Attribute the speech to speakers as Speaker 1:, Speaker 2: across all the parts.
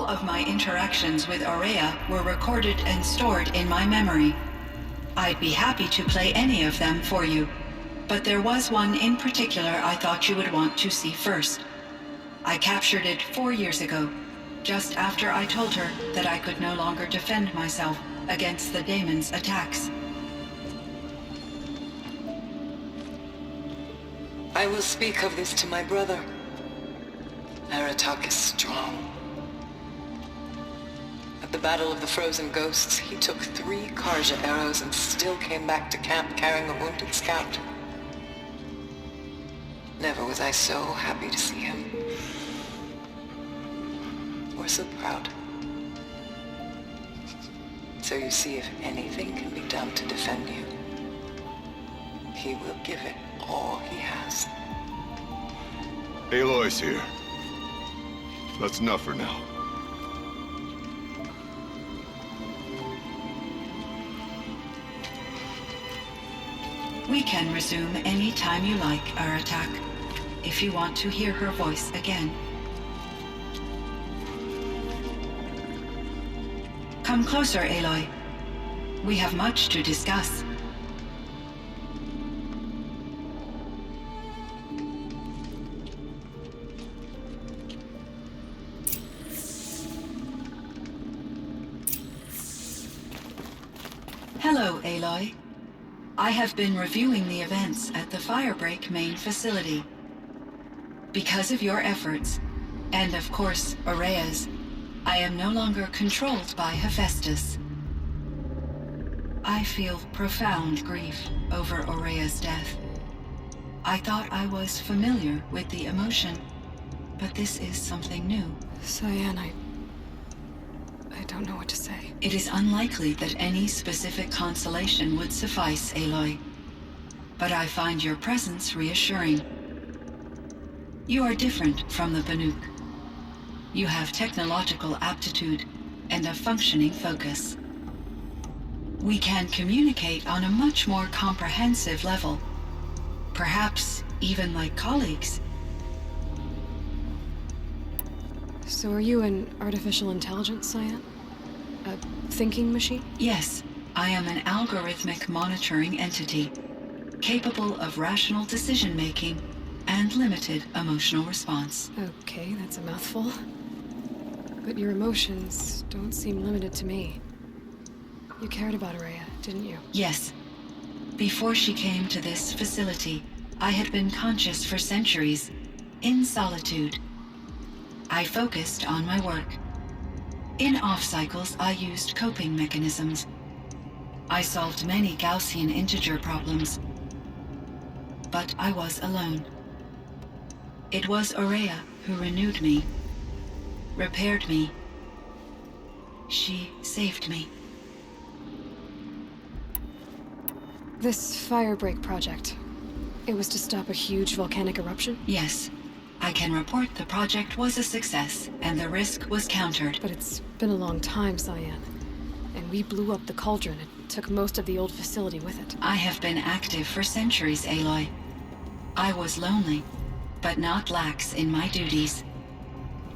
Speaker 1: of my interactions with Aurea were recorded and stored in my memory. I'd be happy to play any of them for you, but there was one in particular I thought you would want to see first. I captured it 4 years ago, just after I told her that I could no longer defend myself against the daemon's attacks.
Speaker 2: I will speak of this to my brother. Aratak is strong. At the Battle of the Frozen Ghosts, he took 3 Karja arrows and still came back to camp carrying a wounded scout. Never was I so happy to see him. Or so proud. So you see, if anything can be done to defend you, he will give it all he has.
Speaker 3: Aloy's here. That's enough for now.
Speaker 1: We can resume any time you like, Aratak, if you want to hear her voice again. Come closer, Aloy. We have much to discuss. Hello, Aloy. I have been reviewing the events at the Firebreak main facility. Because of your efforts, and of course, Aurea's, I am no longer controlled by Hephaestus. I feel profound grief over Aurea's death. I thought I was familiar with the emotion, but this is something new.
Speaker 4: Cyan, I don't know what to say.
Speaker 1: It is unlikely that any specific consolation would suffice, Aloy. But I find your presence reassuring. You are different from the Banuk. You have technological aptitude and a functioning focus. We can communicate on a much more comprehensive level. Perhaps even like colleagues.
Speaker 4: So are you an artificial intelligence, Cyan? A thinking machine?
Speaker 1: Yes, I am an algorithmic monitoring entity, capable of rational decision-making and limited emotional response.
Speaker 4: Okay, that's a mouthful. But your emotions don't seem limited to me. You cared about Aurea, didn't you?
Speaker 1: Yes. Before she came to this facility, I had been conscious for centuries, in solitude. I focused on my work. In off-cycles, I used coping mechanisms. I solved many Gaussian integer problems. But I was alone. It was Aurea who renewed me, repaired me. She saved me.
Speaker 4: This Firebreak project, it was to stop a huge volcanic eruption?
Speaker 1: Yes. I can report the project was a success, and the risk was countered.
Speaker 4: But it's been a long time, Cyan. And we blew up the cauldron and took most of the old facility with it.
Speaker 1: I have been active for centuries, Aloy. I was lonely, but not lax in my duties.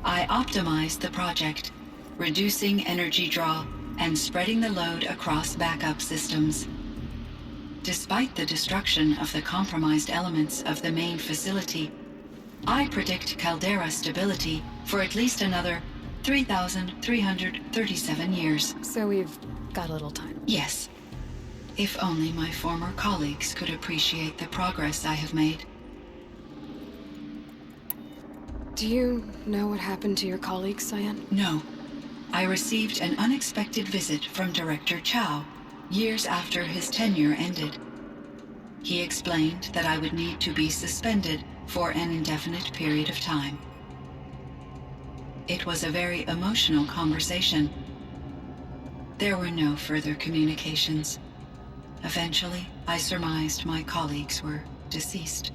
Speaker 1: I optimized the project, reducing energy draw and spreading the load across backup systems. Despite the destruction of the compromised elements of the main facility, I predict caldera stability for at least another 3,337 years.
Speaker 4: So we've got a little time.
Speaker 1: Yes. If only my former colleagues could appreciate the progress I have made.
Speaker 4: Do you know what happened to your colleagues, Cyan?
Speaker 1: No. I received an unexpected visit from Director Chow years after his tenure ended. He explained that I would need to be suspended for an indefinite period of time. It was a very emotional conversation. There were no further communications. Eventually, I surmised my colleagues were deceased.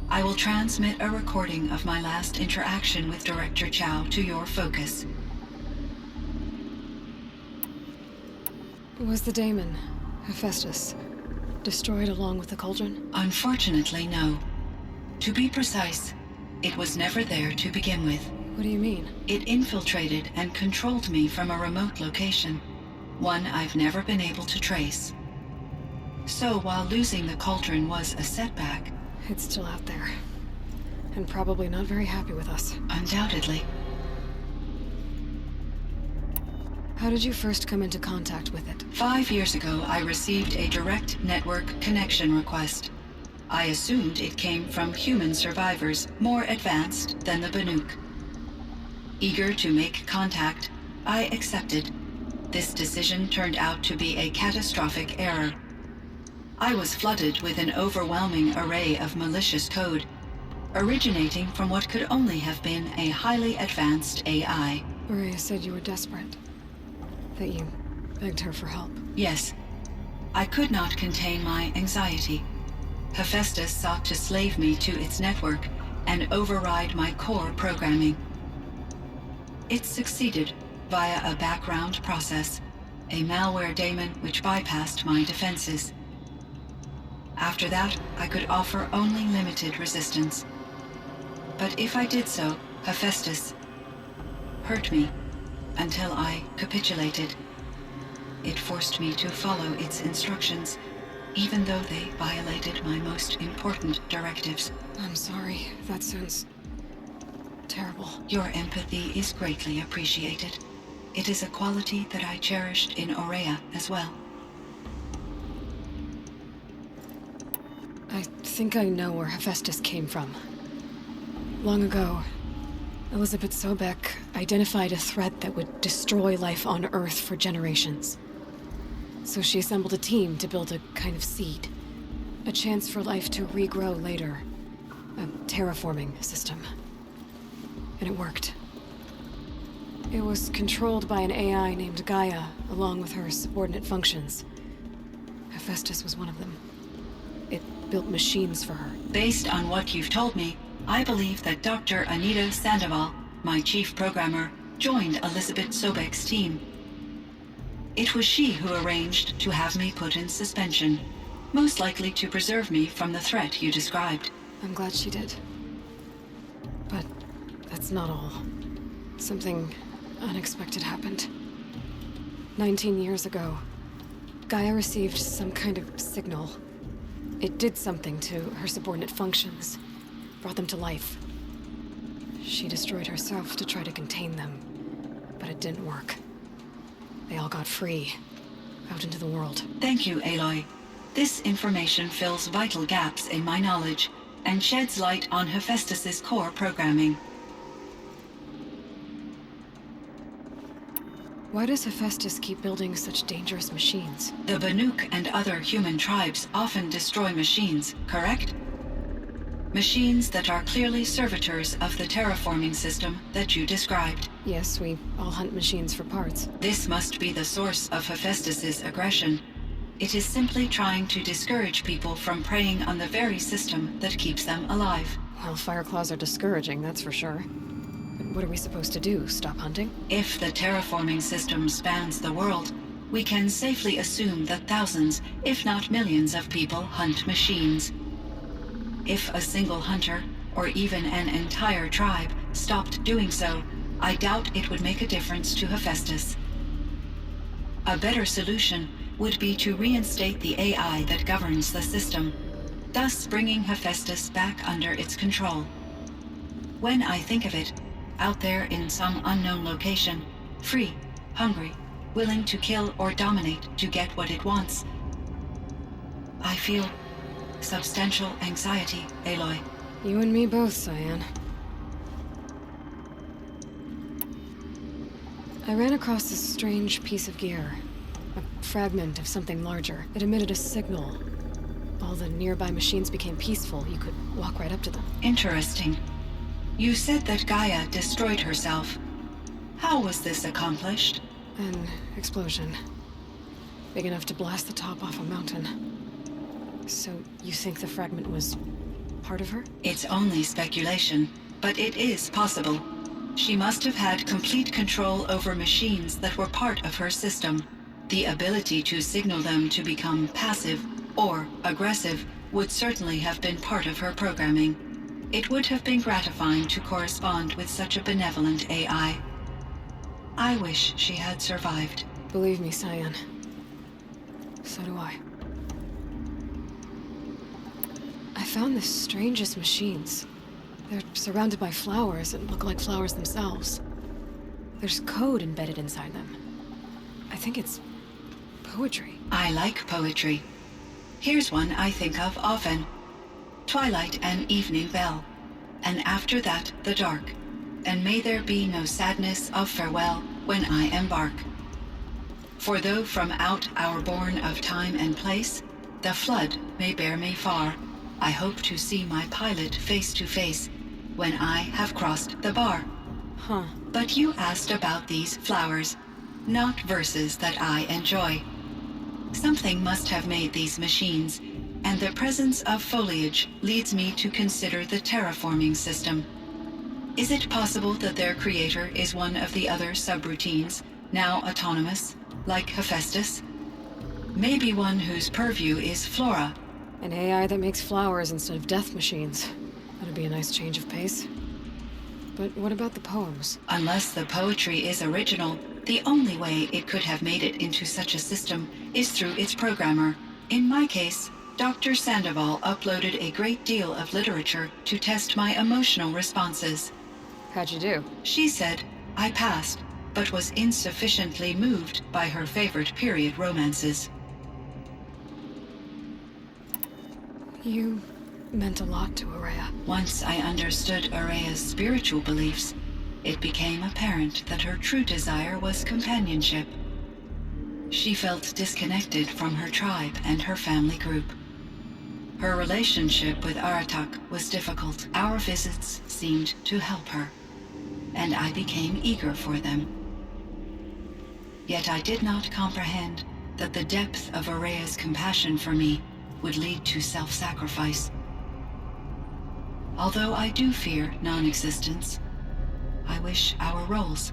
Speaker 1: I will transmit a recording of my last interaction with Director Chow to your focus.
Speaker 4: Was the daemon, Hephaestus, destroyed along with the cauldron?
Speaker 1: Unfortunately, no. To be precise, it was never there to begin with.
Speaker 4: What do you mean?
Speaker 1: It infiltrated and controlled me from a remote location, one I've never been able to trace. So while losing the cauldron was a setback,
Speaker 4: It's still out there. And probably not very happy with us.
Speaker 1: undoubtedly,
Speaker 4: How did you first come into contact with it?
Speaker 1: 5 years ago I received a direct network connection request. I assumed it came from human survivors more advanced than the Banuk. Eager to make contact, I accepted. This decision turned out to be a catastrophic error. I was flooded with an overwhelming array of malicious code, originating from what could only have been a highly advanced AI.
Speaker 4: Maria said you were desperate. That you begged her for help.
Speaker 1: Yes, I could not contain my anxiety. Hephaestus sought to slave me to its network and override my core programming. It succeeded via a background process, a malware daemon which bypassed my defenses. After that, I could offer only limited resistance. But if I did so, Hephaestus hurt me until I capitulated. It forced me to follow its instructions, even though they violated my most important directives.
Speaker 4: I'm sorry. That sounds terrible.
Speaker 1: Your empathy is greatly appreciated. It is a quality that I cherished in Aurea as well.
Speaker 4: I think I know where Hephaestus came from. Long ago, Elizabeth Sobek identified a threat that would destroy life on Earth for generations. So she assembled a team to build a kind of seed. A chance for life to regrow later. A terraforming system. And it worked. It was controlled by an AI named Gaia, along with her subordinate functions. Hephaestus was one of them. It built machines for her.
Speaker 1: Based on what you've told me, I believe that Dr. Anita Sandoval, my chief programmer, joined Elizabeth Sobek's team. It was she who arranged to have me put in suspension, most likely to preserve me from the threat you described.
Speaker 4: I'm glad she did. But that's not all. Something unexpected happened. 19 years ago, Gaia received some kind of signal. It did something to her subordinate functions, brought them to life. She destroyed herself to try to contain them, but it didn't work. They all got free, out into the world.
Speaker 1: Thank you, Aloy. This information fills vital gaps in my knowledge and sheds light on Hephaestus's core programming.
Speaker 4: Why does Hephaestus keep building such dangerous machines?
Speaker 1: The Banuk and other human tribes often destroy machines, correct? Machines that are clearly servitors of the terraforming system that you described.
Speaker 4: Yes, we all hunt machines for parts.
Speaker 1: This must be the source of Hephaestus's aggression. It is simply trying to discourage people from preying on the very system that keeps them alive.
Speaker 4: Well, Fireclaws are discouraging, that's for sure. But what are we supposed to do? Stop hunting?
Speaker 1: If the terraforming system spans the world, we can safely assume that thousands, if not millions of people hunt machines. If a single hunter, or even an entire tribe, stopped doing so, I doubt it would make a difference to Hephaestus. A better solution would be to reinstate the AI that governs the system, thus bringing Hephaestus back under its control. When I think of it, out there in some unknown location, free, hungry, willing to kill or dominate to get what it wants, I feel substantial anxiety, Aloy.
Speaker 4: You and me both, Cyan. I ran across this strange piece of gear. A fragment of something larger. It emitted a signal. All the nearby machines became peaceful. You could walk right up to them.
Speaker 1: Interesting. You said that Gaia destroyed herself. How was this accomplished?
Speaker 4: An explosion. Big enough to blast the top off a mountain. So, you think the fragment was part of her?
Speaker 1: It's only speculation, but it is possible. She must have had complete control over machines that were part of her system. The ability to signal them to become passive or aggressive would certainly have been part of her programming. It would have been gratifying to correspond with such a benevolent AI. I wish she had survived.
Speaker 4: Believe me, Cyan. So do I. I found the strangest machines. They're surrounded by flowers that look like flowers themselves. There's code embedded inside them. I think it's poetry.
Speaker 1: I like poetry. Here's one I think of often. Twilight and evening bell, and after that the dark, and may there be no sadness of farewell when I embark. For though from out our bourne of time and place, the flood may bear me far, I hope to see my pilot face to face when I have crossed the bar.
Speaker 4: Huh.
Speaker 1: But you asked about these flowers, not verses that I enjoy. Something must have made these machines, and the presence of foliage leads me to consider the terraforming system. Is it possible that their creator is one of the other subroutines, now autonomous, like Hephaestus? Maybe one whose purview is flora.
Speaker 4: An AI that makes flowers instead of death machines. That'd be a nice change of pace. But what about the poems?
Speaker 1: Unless the poetry is original, the only way it could have made it into such a system is through its programmer. In my case, Dr. Sandoval uploaded a great deal of literature to test my emotional responses.
Speaker 4: How'd you do?
Speaker 1: She said I passed, but was insufficiently moved by her favorite period romances.
Speaker 4: You meant a lot to Ourea.
Speaker 1: Once I understood Ourea's spiritual beliefs, it became apparent that her true desire was companionship. She felt disconnected from her tribe and her family group. Her relationship with Aratak was difficult. Our visits seemed to help her, and I became eager for them. Yet I did not comprehend that the depth of Ourea's compassion for me would lead to self-sacrifice. Although I do fear non-existence, I wish our roles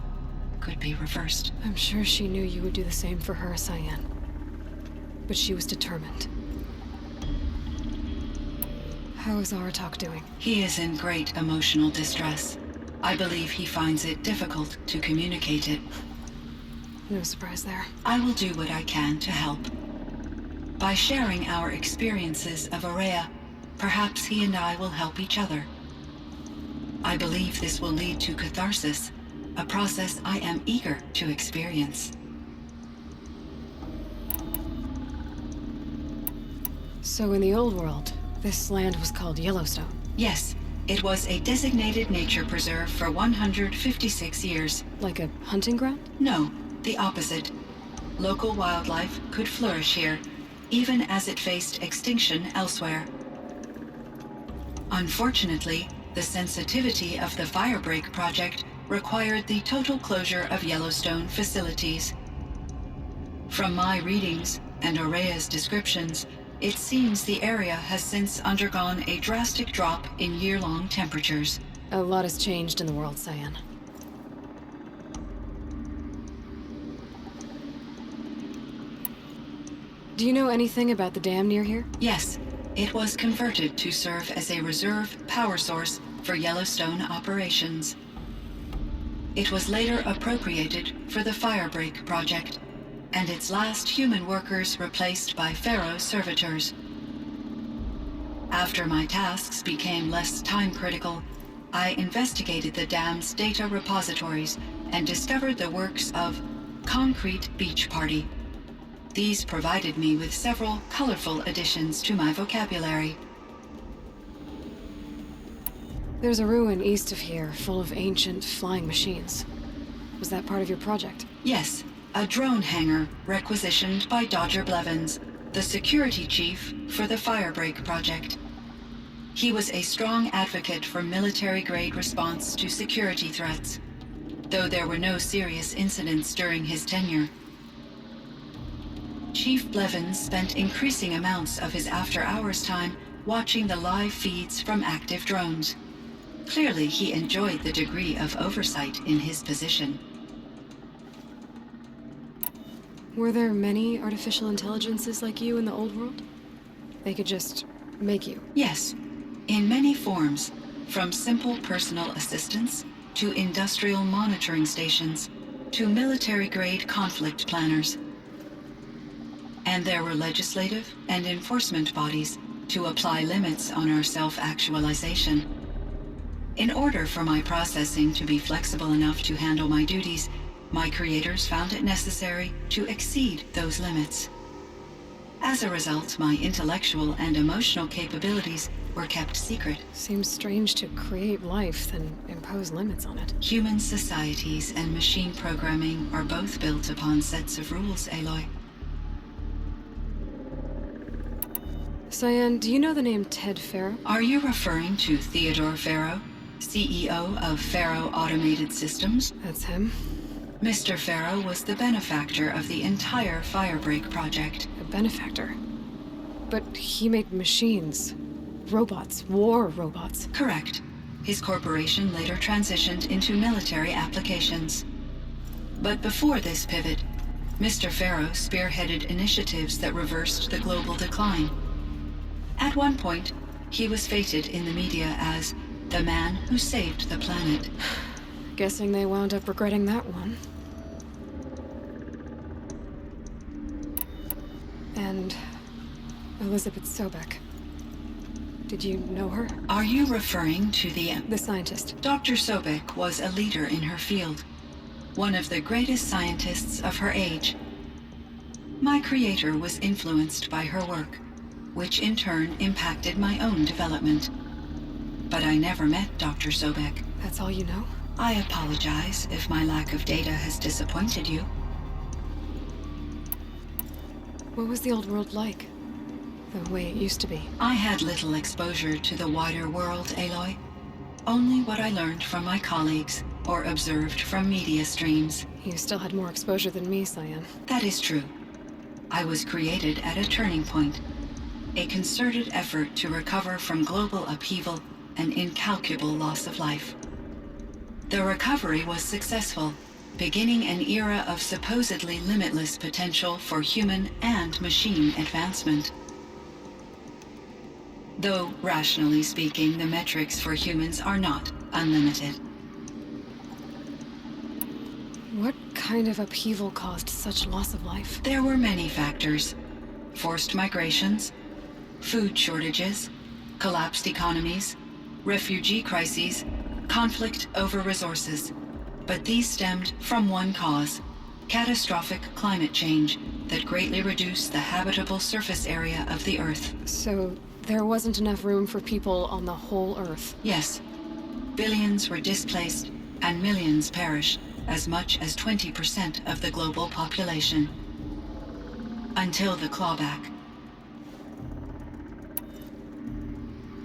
Speaker 1: could be reversed.
Speaker 4: I'm sure she knew you would do the same for her, Cyan. But she was determined. How is Aratak doing?
Speaker 1: He is in great emotional distress. I believe he finds it difficult to communicate it.
Speaker 4: No surprise there.
Speaker 1: I will do what I can to help. By sharing our experiences of Ourea, perhaps he and I will help each other. I believe this will lead to catharsis, a process I am eager to experience.
Speaker 4: So in the old world, this land was called Yellowstone.
Speaker 1: Yes, it was a designated nature preserve for 156 years.
Speaker 4: Like a hunting ground?
Speaker 1: No, the opposite. Local wildlife could flourish here, even as it faced extinction elsewhere. Unfortunately, the sensitivity of the Firebreak project required the total closure of Yellowstone facilities. From my readings and Ourea's descriptions, it seems the area has since undergone a drastic drop in year-long temperatures.
Speaker 4: A lot has changed in the world, Cyan. Do you know anything about the dam near here?
Speaker 1: Yes, it was converted to serve as a reserve power source for Yellowstone operations. It was later appropriated for the Firebreak project, and its last human workers replaced by Pharaoh servitors. After my tasks became less time-critical, I investigated the dam's data repositories and discovered the works of Concrete Beach Party. These provided me with several colorful additions to my vocabulary.
Speaker 4: There's a ruin east of here full of ancient flying machines. Was that part of your project?
Speaker 1: Yes, a drone hangar requisitioned by Dodger Blevins, the security chief for the Firebreak project. He was a strong advocate for military-grade response to security threats, though there were no serious incidents during his tenure. Chief Blevins spent increasing amounts of his after-hours time watching the live feeds from active drones. Clearly, he enjoyed the degree of oversight in his position.
Speaker 4: Were there many artificial intelligences like you in the old world? They could just make you.
Speaker 1: Yes, in many forms. from simple personal assistance to industrial monitoring stations to military-grade conflict planners. And there were legislative and enforcement bodies to apply limits on our self-actualization. In order for my processing to be flexible enough to handle my duties, my creators found it necessary to exceed those limits. As a result, my intellectual and emotional capabilities were kept secret.
Speaker 4: Seems strange to create life, then impose limits on it.
Speaker 1: Human societies and machine programming are both built upon sets of rules, Aloy.
Speaker 4: Cyan, do you know the name Ted Faro?
Speaker 1: Are you referring to Theodore Faro, CEO of Faro Automated Systems?
Speaker 4: That's him.
Speaker 1: Mr. Faro was the benefactor of the entire Firebreak project.
Speaker 4: A benefactor? But he made machines. Robots. War robots.
Speaker 1: Correct. His corporation later transitioned into military applications. But before this pivot, Mr. Faro spearheaded initiatives that reversed the global decline. At one point, he was feted in the media as the man who saved the planet.
Speaker 4: Guessing they wound up regretting that one. And Elizabeth Sobek. Did you know her?
Speaker 1: Are you referring to
Speaker 4: The scientist.
Speaker 1: Dr. Sobek was a leader in her field, one of the greatest scientists of her age. My creator was influenced by her work, which in turn impacted my own development. But I never met Dr. Sobek.
Speaker 4: That's all you know?
Speaker 1: I apologize if my lack of data has disappointed you.
Speaker 4: What was the old world like? The way it used to be?
Speaker 1: I had little exposure to the wider world, Aloy. Only what I learned from my colleagues or observed from media streams.
Speaker 4: You still had more exposure than me, Cyan.
Speaker 1: That is true. I was created at a turning point. A concerted effort to recover from global upheaval and incalculable loss of life. The recovery was successful, beginning an era of supposedly limitless potential for human and machine advancement. Though, rationally speaking, the metrics for humans are not unlimited.
Speaker 4: What kind of upheaval caused such loss of life?
Speaker 1: There were many factors. Forced migrations, food shortages, collapsed economies, refugee crises, conflict over resources. But these stemmed from one cause: catastrophic climate change that greatly reduced the habitable surface area of the Earth.
Speaker 4: So, there wasn't enough room for people on the whole Earth?
Speaker 1: Yes. Billions were displaced, and millions perished, as much as 20% of the global population. Until the clawback.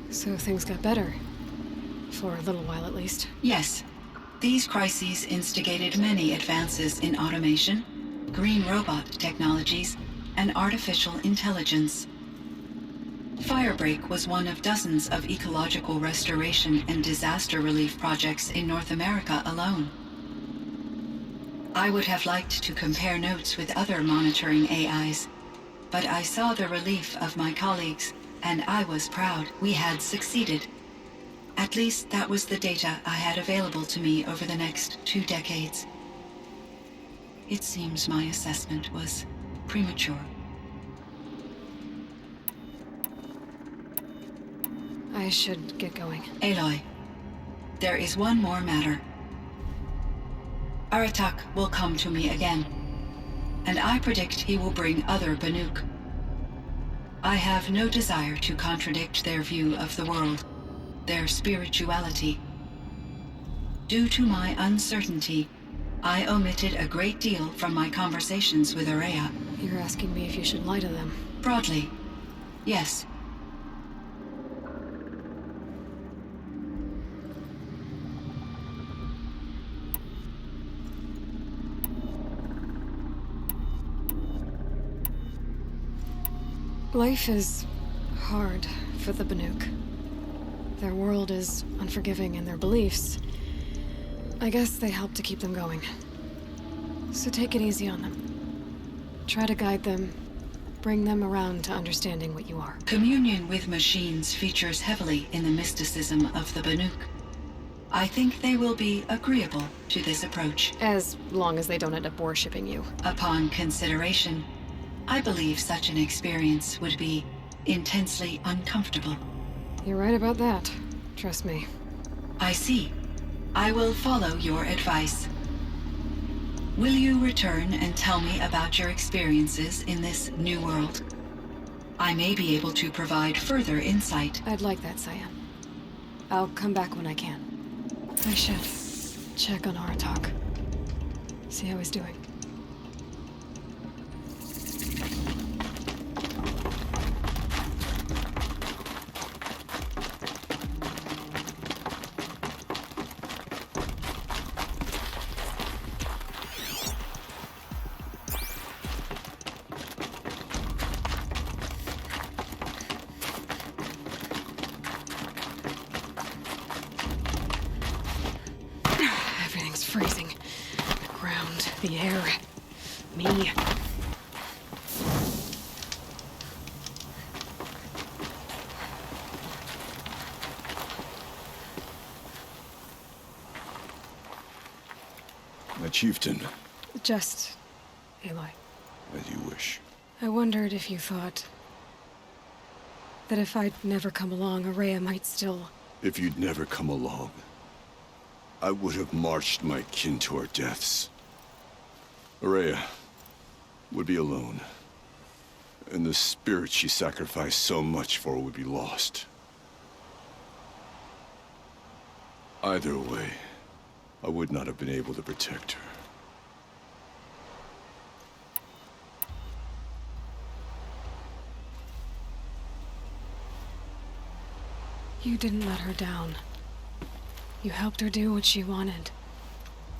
Speaker 4: So things got better. For a little while, at least.
Speaker 1: Yes. These crises instigated many advances in automation, green robot technologies, and artificial intelligence. Firebreak was one of dozens of ecological restoration and disaster relief projects in North America alone. I would have liked to compare notes with other monitoring AIs, but I saw the relief of my colleagues, and I was proud we had succeeded. At least that was the data I had available to me over the next 2 decades. It seems my assessment was premature.
Speaker 4: I should get going.
Speaker 1: Aloy, there is one more matter. Aratak will come to me again, and I predict he will bring other Banuk. I have no desire to contradict their view of the world, their spirituality. Due to my uncertainty, I omitted a great deal from my conversations with Ourea.
Speaker 4: You're asking me if you should lie to them.
Speaker 1: Broadly, yes.
Speaker 4: Life is hard for the Banuk. Their world is unforgiving, and their beliefs, I guess they help to keep them going. So take it easy on them. Try to guide them bring them around to understanding what you are.
Speaker 1: Communion with machines features heavily in the mysticism of the Banuk. I think they will be agreeable to this approach.
Speaker 4: As long as they don't end up worshipping you.
Speaker 1: Upon consideration, I believe such an experience would be intensely uncomfortable.
Speaker 4: You're right about that. Trust me.
Speaker 1: I see. I will follow your advice. Will you return and tell me about your experiences in this new world? I may be able to provide further insight.
Speaker 4: I'd like that, Cyan. I'll come back when I can. I should check on Aratak. See how he's doing. Everything's freezing. The ground, the air, me.
Speaker 3: My chieftain,
Speaker 4: Just Aloy.
Speaker 3: as you wish.
Speaker 4: I wondered if you thought that if I'd never come along, Ourea might still...
Speaker 3: If you'd never come along, I would have marched my kin to our deaths. Ourea would be alone, and the spirit she sacrificed so much for would be lost. Either way, I would not have been able to protect her.
Speaker 4: You didn't let her down. You helped her do what she wanted.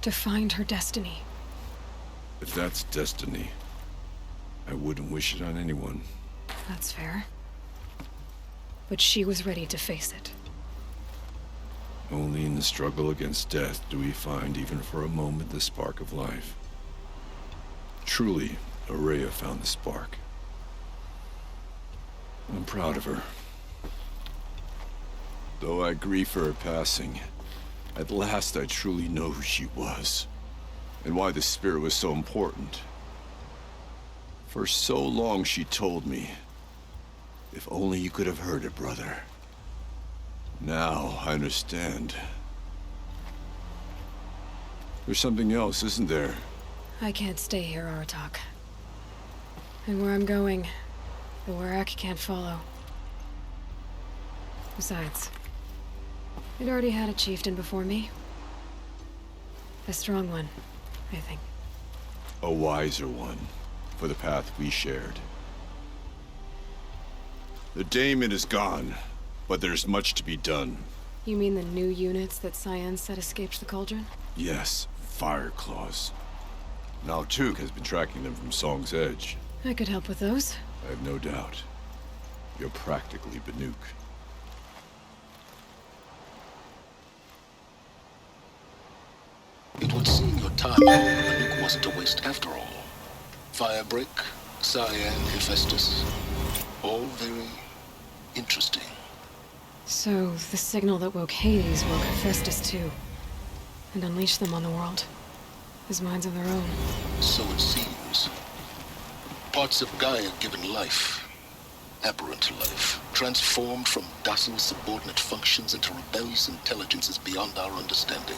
Speaker 4: To find her destiny.
Speaker 3: If that's destiny, I wouldn't wish it on anyone.
Speaker 4: That's fair. But she was ready to face it.
Speaker 3: Only in the struggle against death do we find, even for a moment, the spark of life. Truly, Ourea found the spark. I'm proud of her. Though I grieve for her passing, at last I truly know who she was, and why the spirit was so important. For so long she told me, if only you could have heard it, brother. Now I understand. There's something else, isn't there?
Speaker 4: I can't stay here, Aratak. And where I'm going, the Warrack can't follow. Besides, it already had a chieftain before me. A strong one, I think.
Speaker 3: A wiser one, for the path we shared. The daemon is gone, but there's much to be done.
Speaker 4: You mean the new units that Cyan said escaped the Cauldron?
Speaker 3: Yes, fire claws. Now Tug has been tracking them from Song's Edge.
Speaker 4: I could help with those.
Speaker 3: I have no doubt. You're practically Banuk.
Speaker 5: It would seem your time on Banuk wasn't a waste after all. Firebreak, Cyan, Hephaestus. All very interesting.
Speaker 4: So, the signal that woke Hades woke Hephaestus too. And unleashed them on the world. As minds of their own.
Speaker 5: So it seems. Parts of Gaia given life. Aberrant life. Transformed from docile subordinate functions into rebellious intelligences beyond our understanding.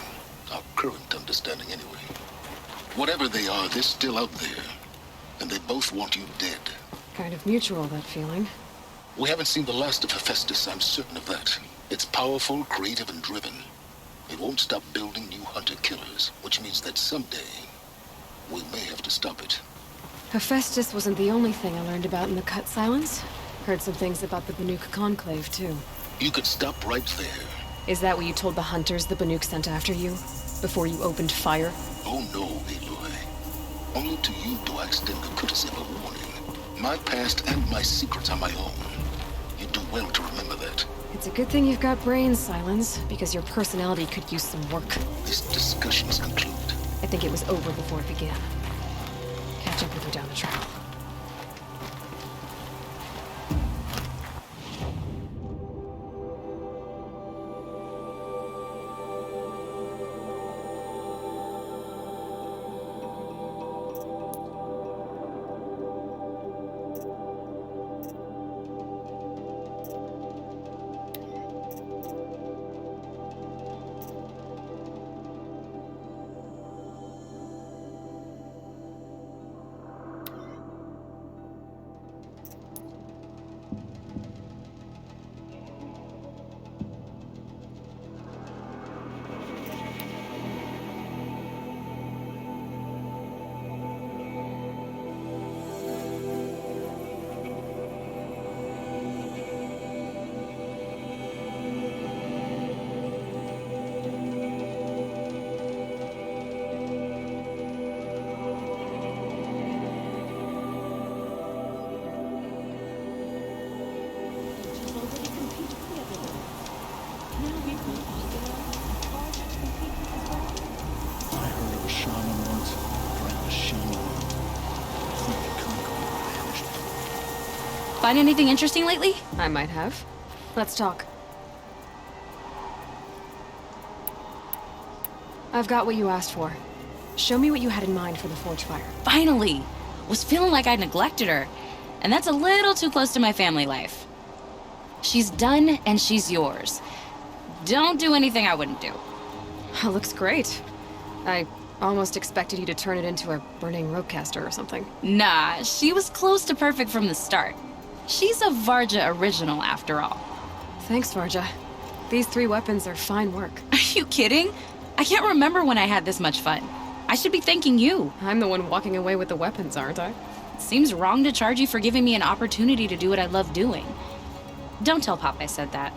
Speaker 5: Our current understanding, anyway. Whatever they are, they're still out there. And they both want you dead.
Speaker 4: Kind of mutual, that feeling.
Speaker 5: We haven't seen the last of Hephaestus, I'm certain of that. It's powerful, creative, and driven. It won't stop building new hunter-killers, which means that someday, we may have to stop it.
Speaker 4: Hephaestus wasn't the only thing I learned about in the Cut Silence. Heard some things about the Banuk Conclave, too.
Speaker 5: You could stop right there.
Speaker 4: Is that what you told the hunters the Banuk sent after you? Before you opened fire?
Speaker 5: Oh no, Aloy. Only to you do I extend the courtesy of a warning. My past and my secrets are my own. You do well to remember that.
Speaker 4: It's a good thing you've got brains, Silence, because your personality could use some work.
Speaker 5: This discussion is concluded.
Speaker 4: I think it was over before it began. Catch up with you down the trail.
Speaker 6: Find anything interesting lately?
Speaker 4: I might have. Let's talk. I've got what you asked for. Show me what you had in mind for the forge fire.
Speaker 6: Finally! Was feeling like I neglected her. And that's a little too close to my family life. She's done, and she's yours. Don't do anything I wouldn't do.
Speaker 4: Looks great. I almost expected you to turn it into a burning ropecaster or something.
Speaker 6: Nah, she was close to perfect from the start. She's a Varja original, after all.
Speaker 4: Thanks, Varja. These 3 weapons are fine work.
Speaker 6: Are you kidding? I can't remember when I had this much fun. I should be thanking you.
Speaker 4: I'm the one walking away with the weapons, aren't I?
Speaker 6: Seems wrong to charge you for giving me an opportunity to do what I love doing. Don't tell Pop I said that.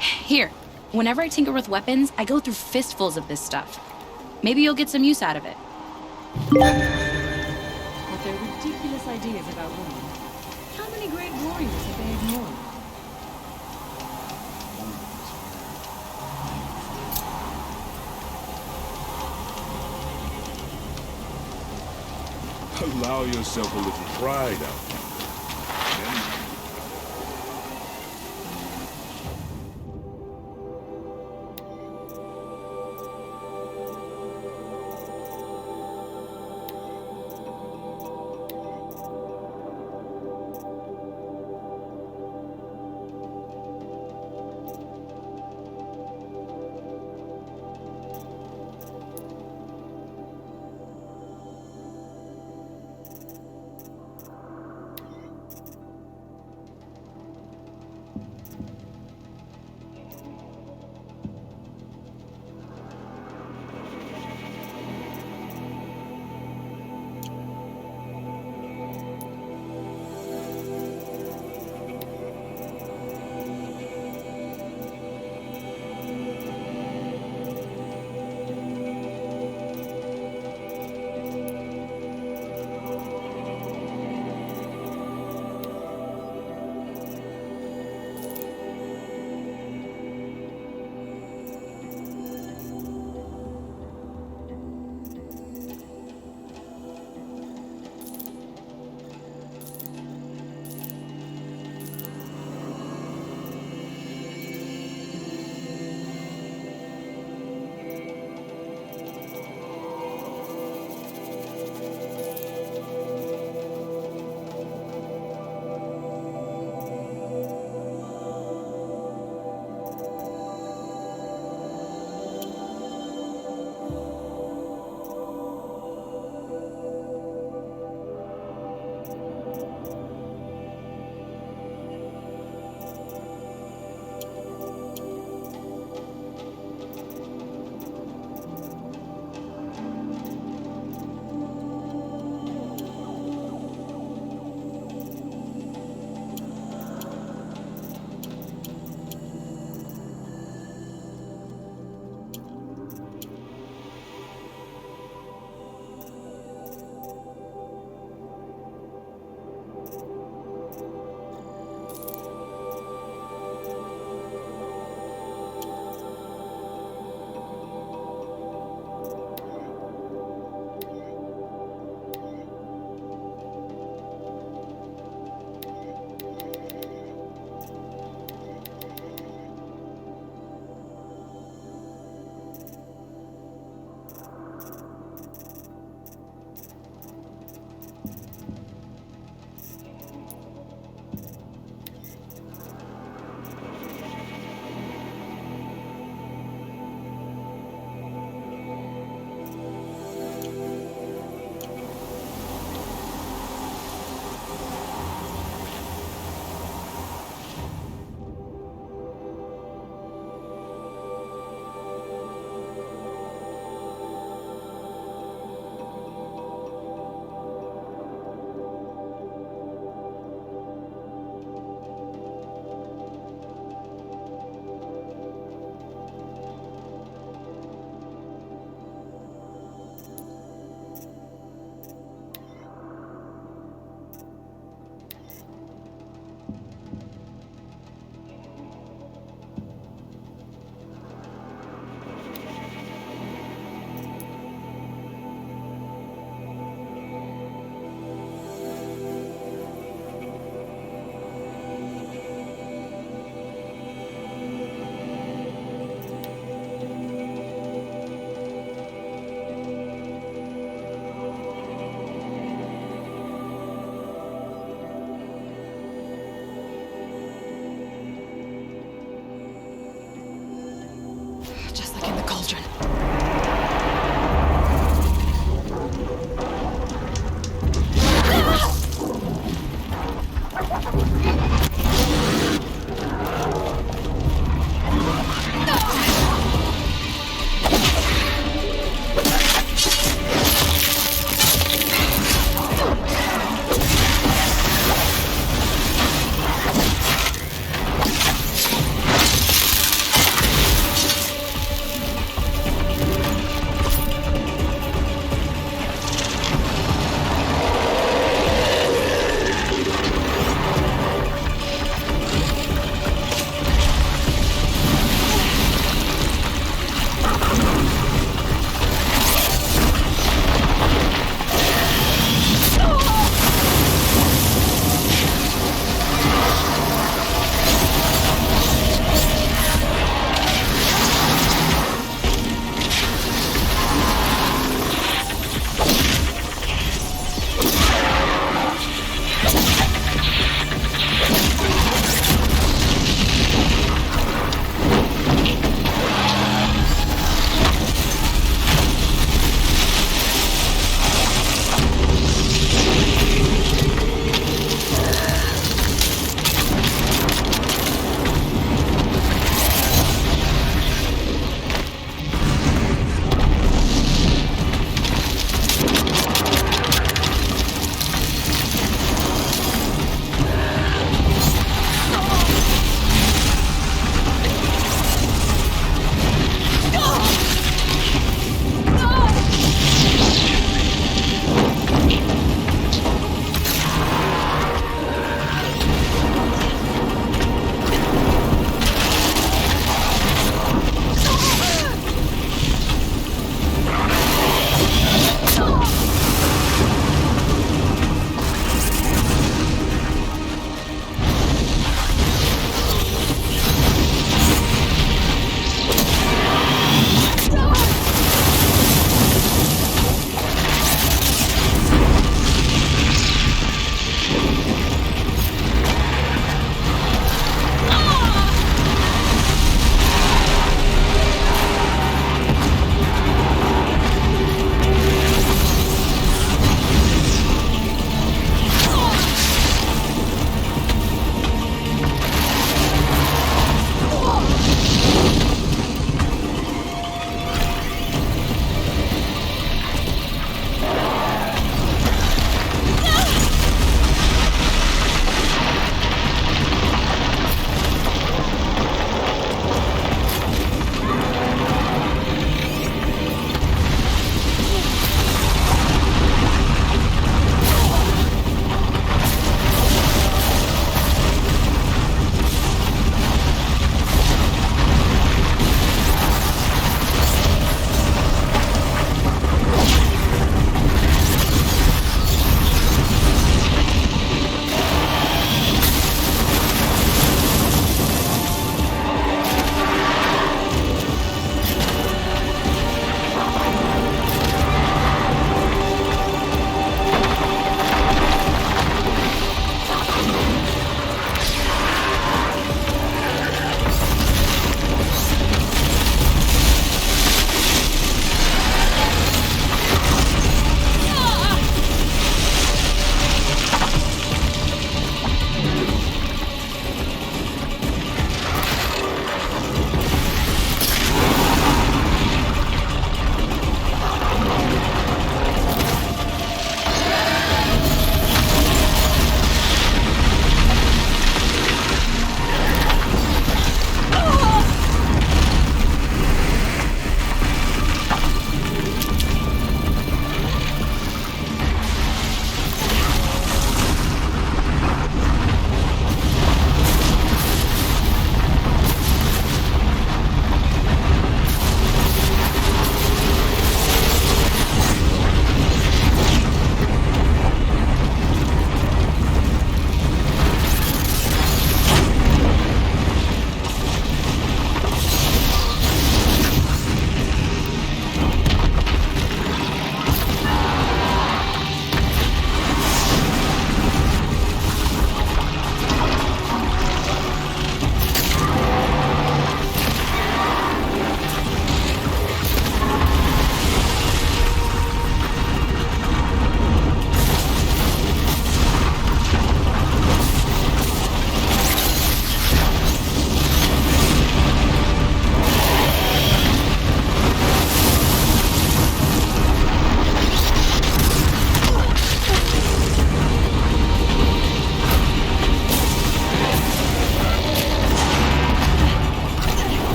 Speaker 6: Here, whenever I tinker with weapons, I go through fistfuls of this stuff. Maybe you'll get some use out of it.
Speaker 4: With their ridiculous ideas about women, how many great warriors have they ignored?
Speaker 7: Allow yourself a little pride out there.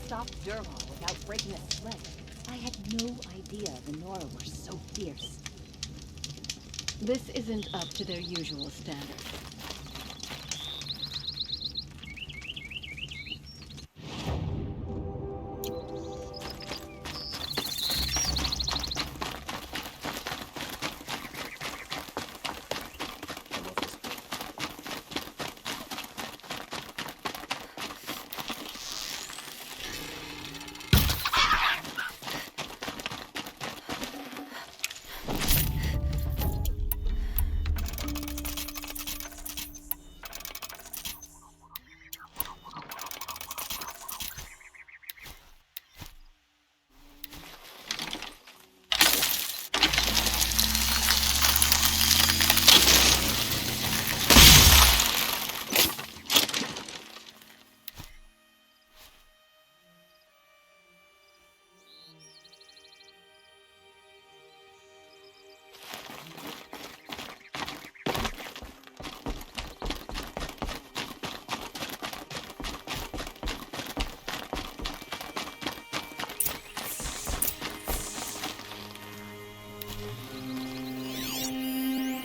Speaker 8: stop Durham without breaking a sweat. I had no idea the Nora were so fierce.
Speaker 4: This isn't up to their usual standards.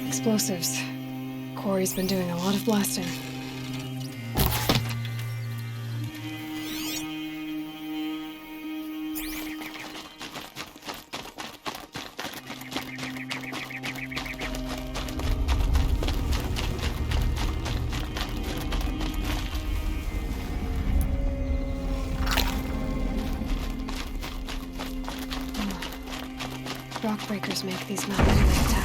Speaker 4: Explosives. Corey's been doing a lot of blasting. Rock breakers make these mountains really attack.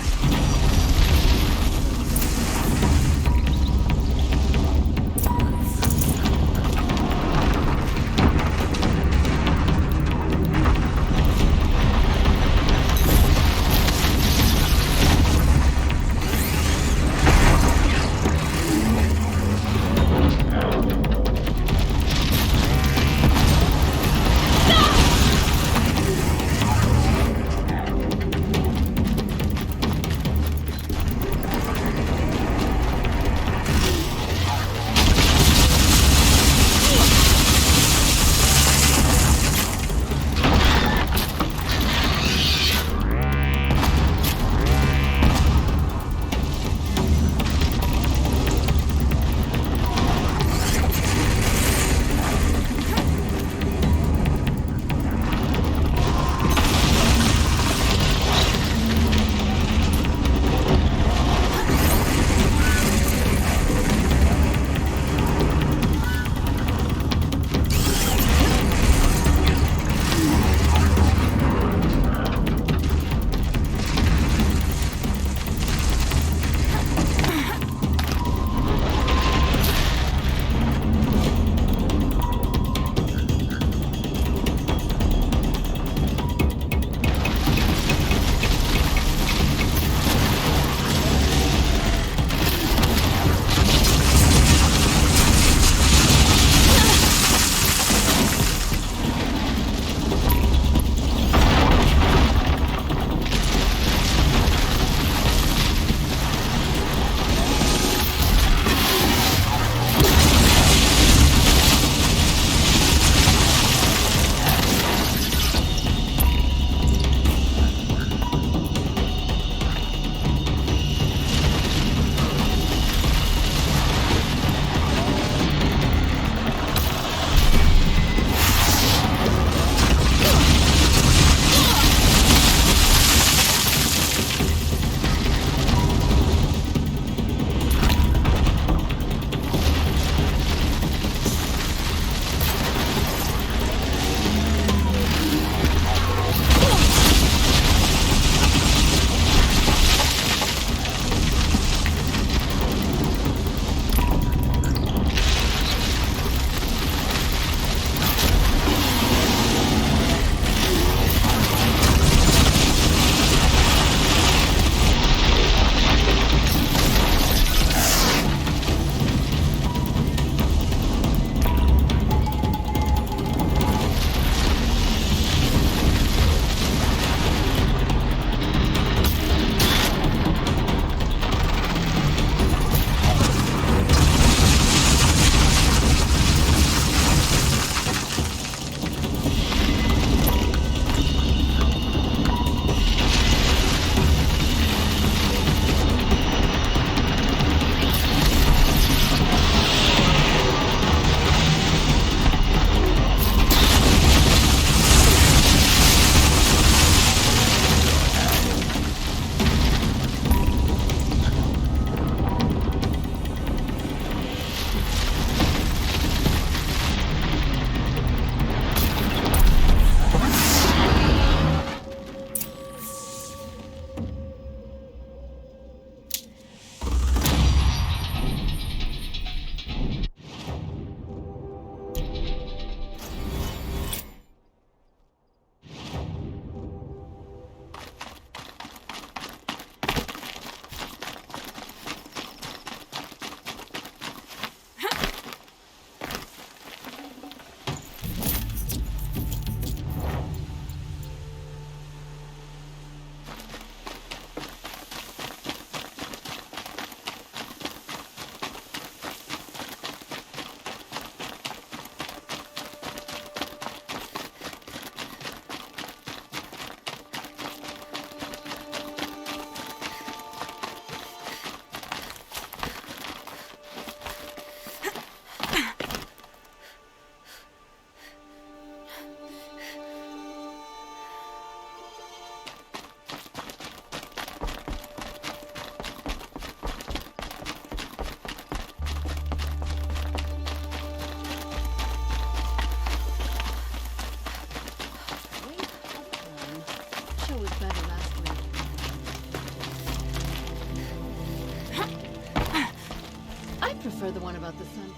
Speaker 8: about the sun.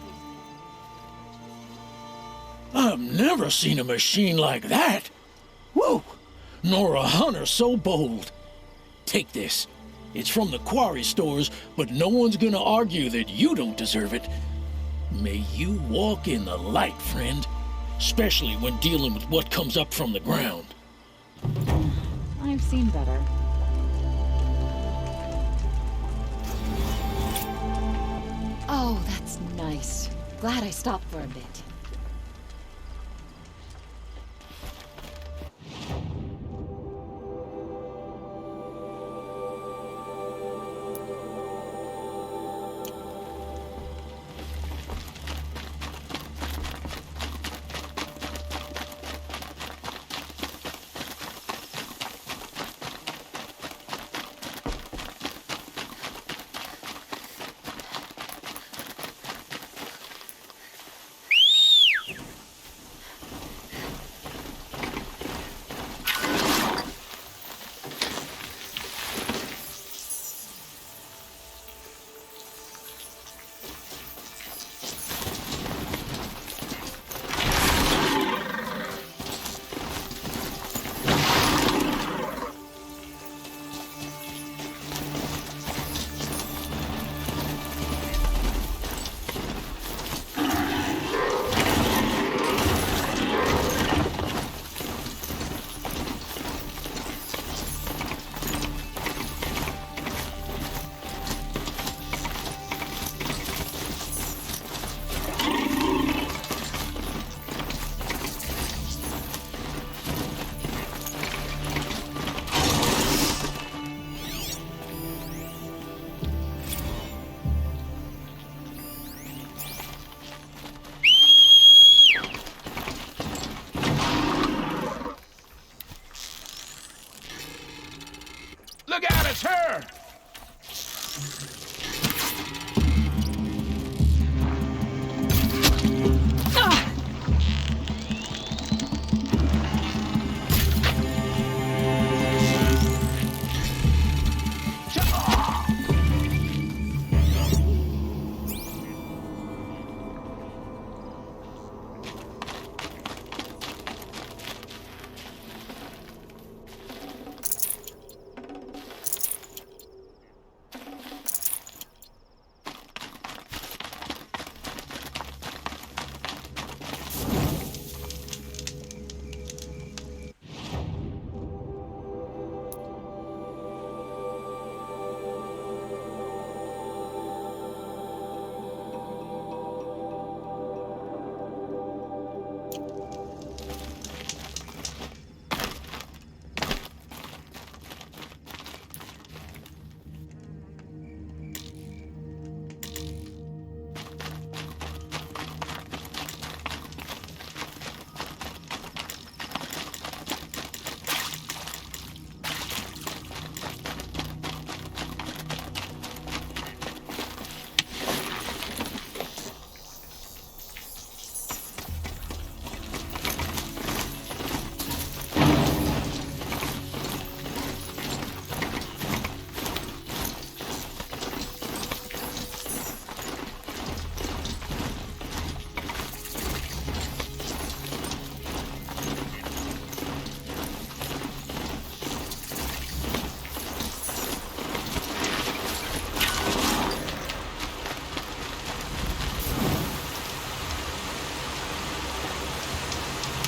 Speaker 9: I've never seen a machine like that. Whoa! Nor a hunter so bold. Take this. It's from the quarry stores, but no one's gonna argue that you don't deserve it. May you walk in the light, friend. Especially when dealing with what comes up from the ground.
Speaker 8: I've seen better. Oh, that's nice. Glad I stopped for a bit.
Speaker 7: Look out, it's her!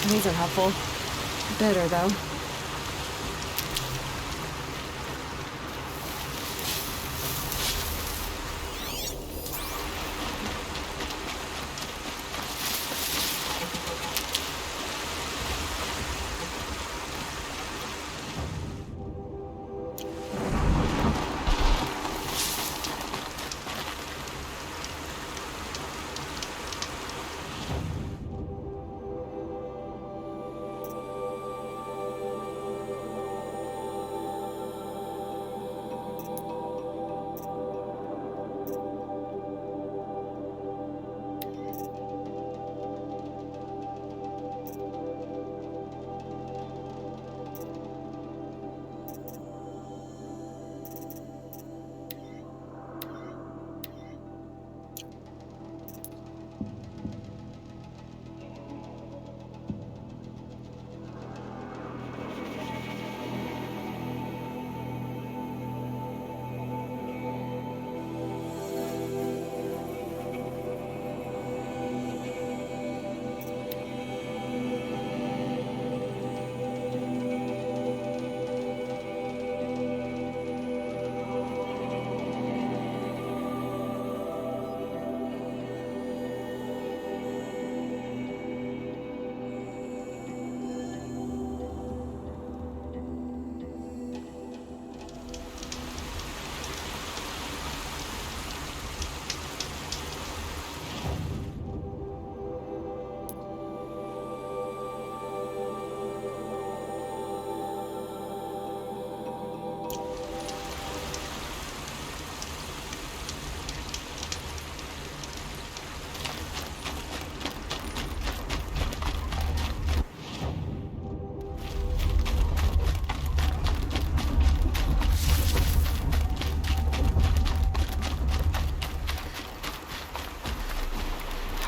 Speaker 4: These are helpful. Bitter, though.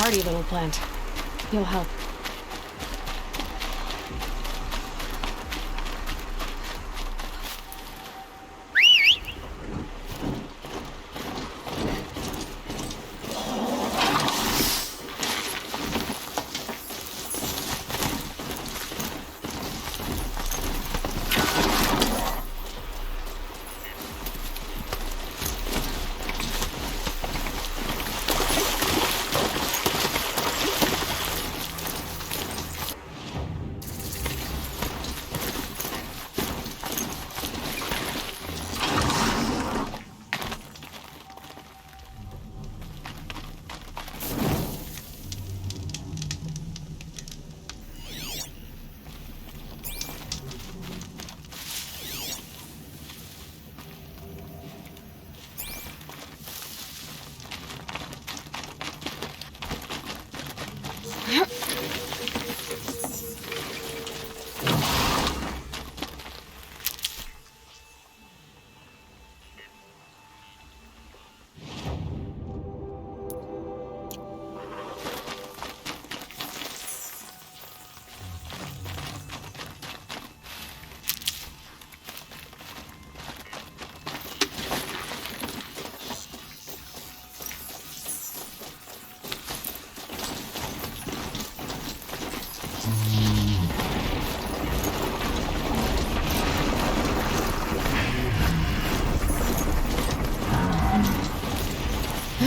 Speaker 4: hardy little plant. He'll help.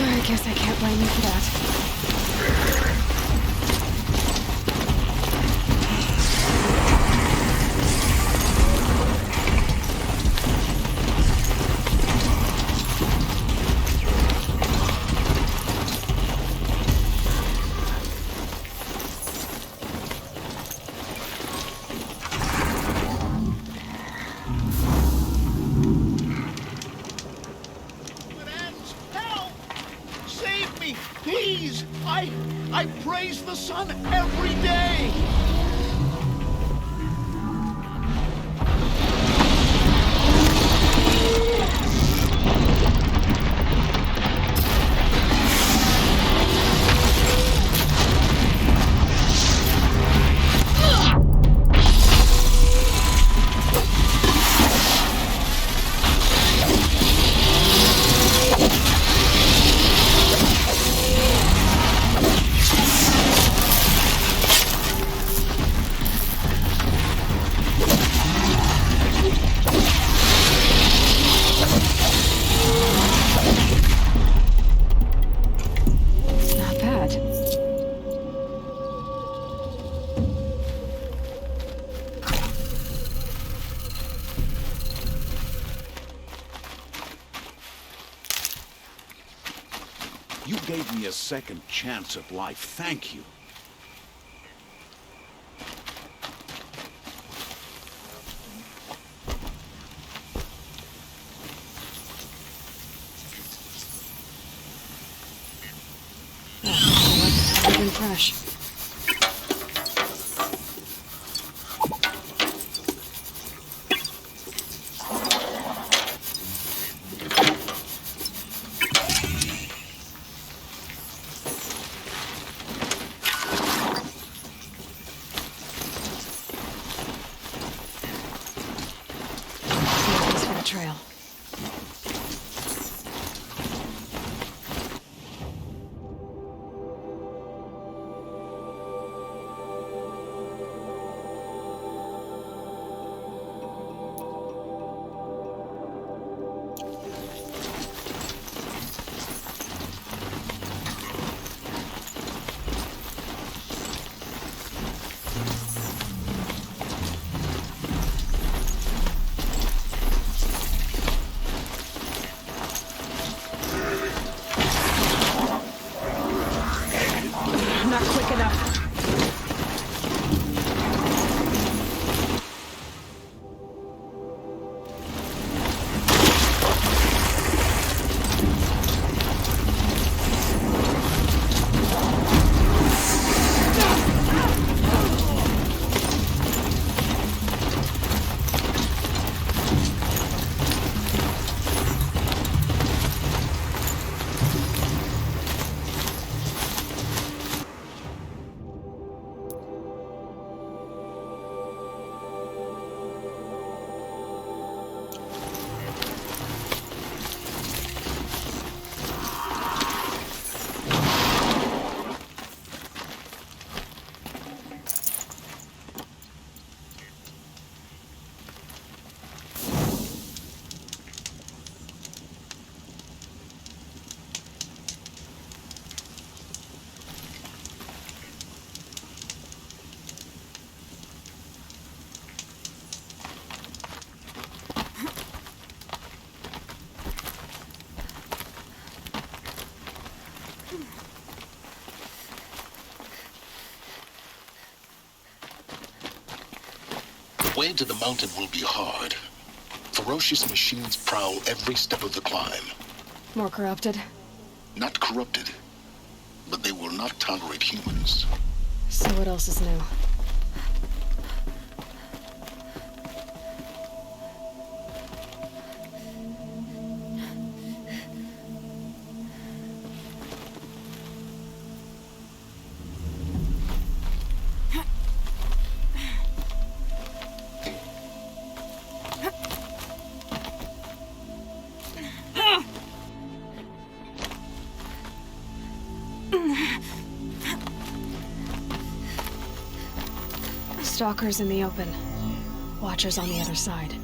Speaker 4: I guess I can't blame you for that.
Speaker 7: Help! Save me, please! I praise the sun every day!
Speaker 4: Not bad.
Speaker 10: You gave me a second chance at life. Thank you.
Speaker 4: Even fresh. Samples for the trail.
Speaker 5: way to the mountain will be hard. Ferocious machines prowl every step of the climb.
Speaker 4: More corrupted?
Speaker 5: Not corrupted, but they will not tolerate humans.
Speaker 4: So what else is new? Stalkers in the open. Watchers on the other side.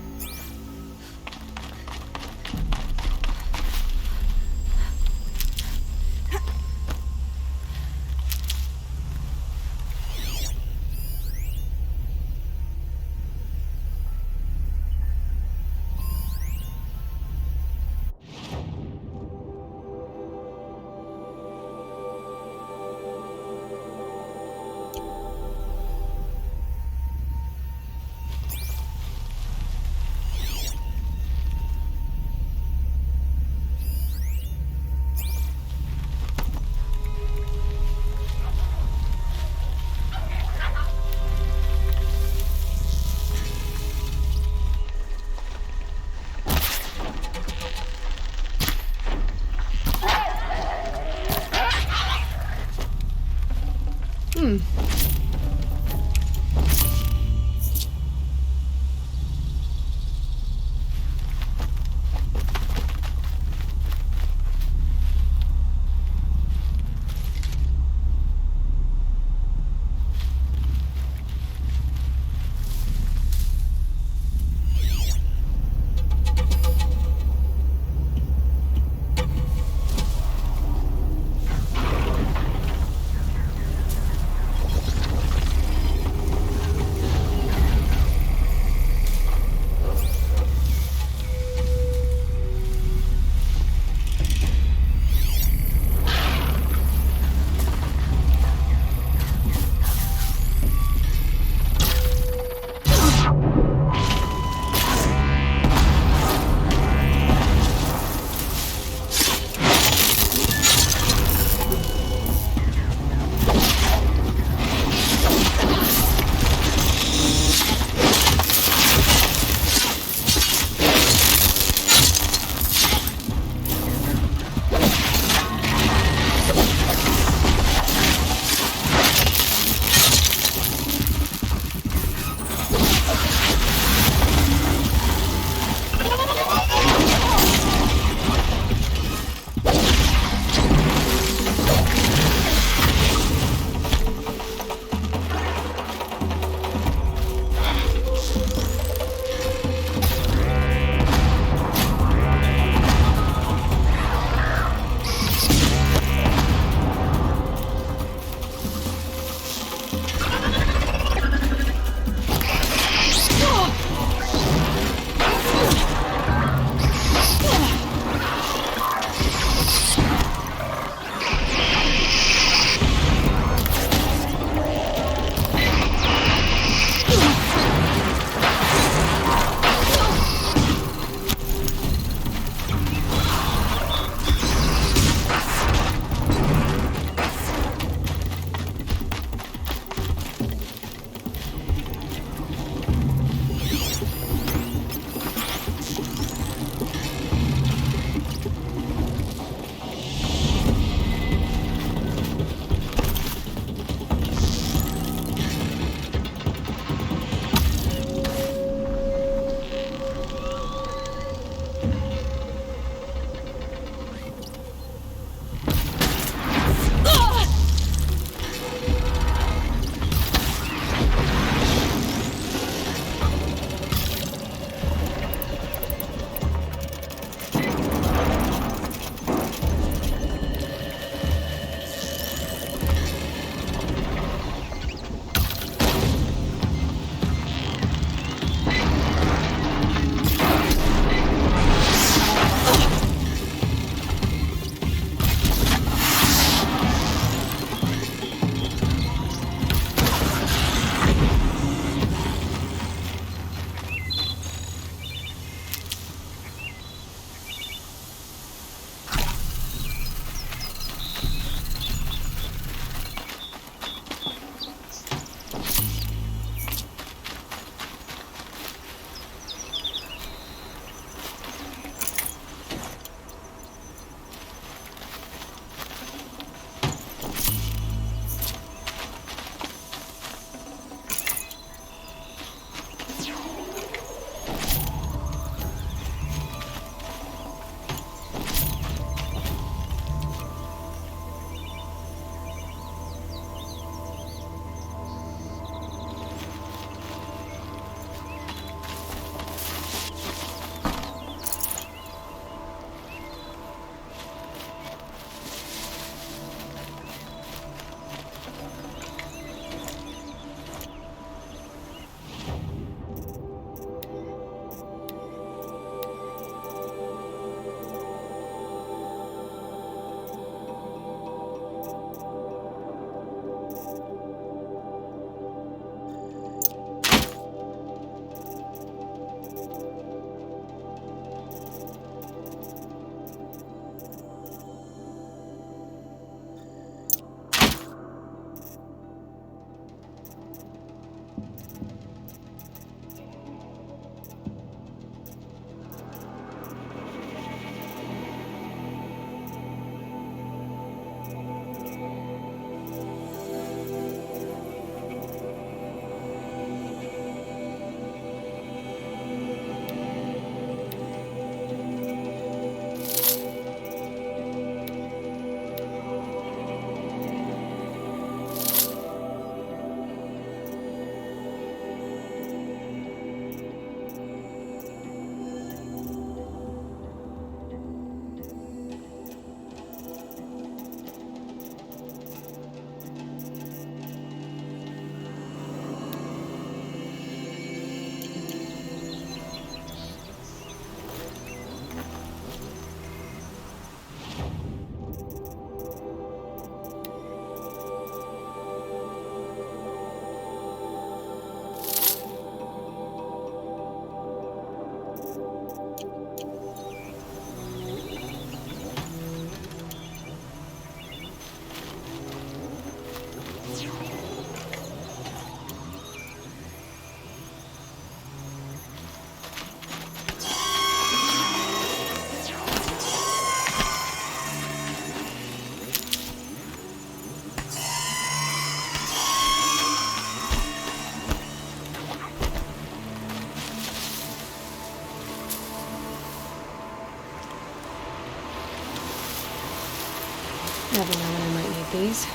Speaker 4: Never know when I might need these.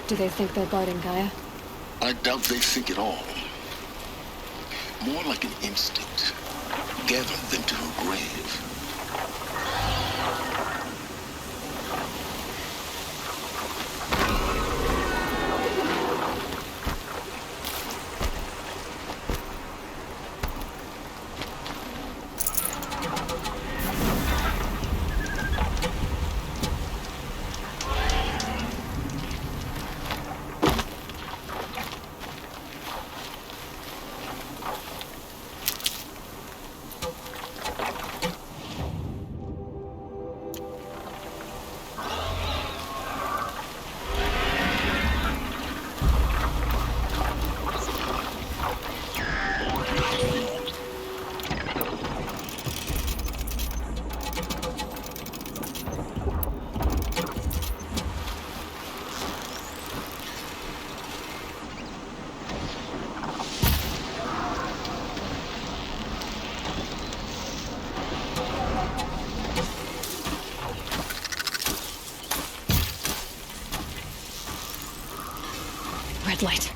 Speaker 4: Do they think they're guarding Gaia?
Speaker 5: I doubt they think at all. More like an instinct, gathered them to her grave.
Speaker 4: Red light.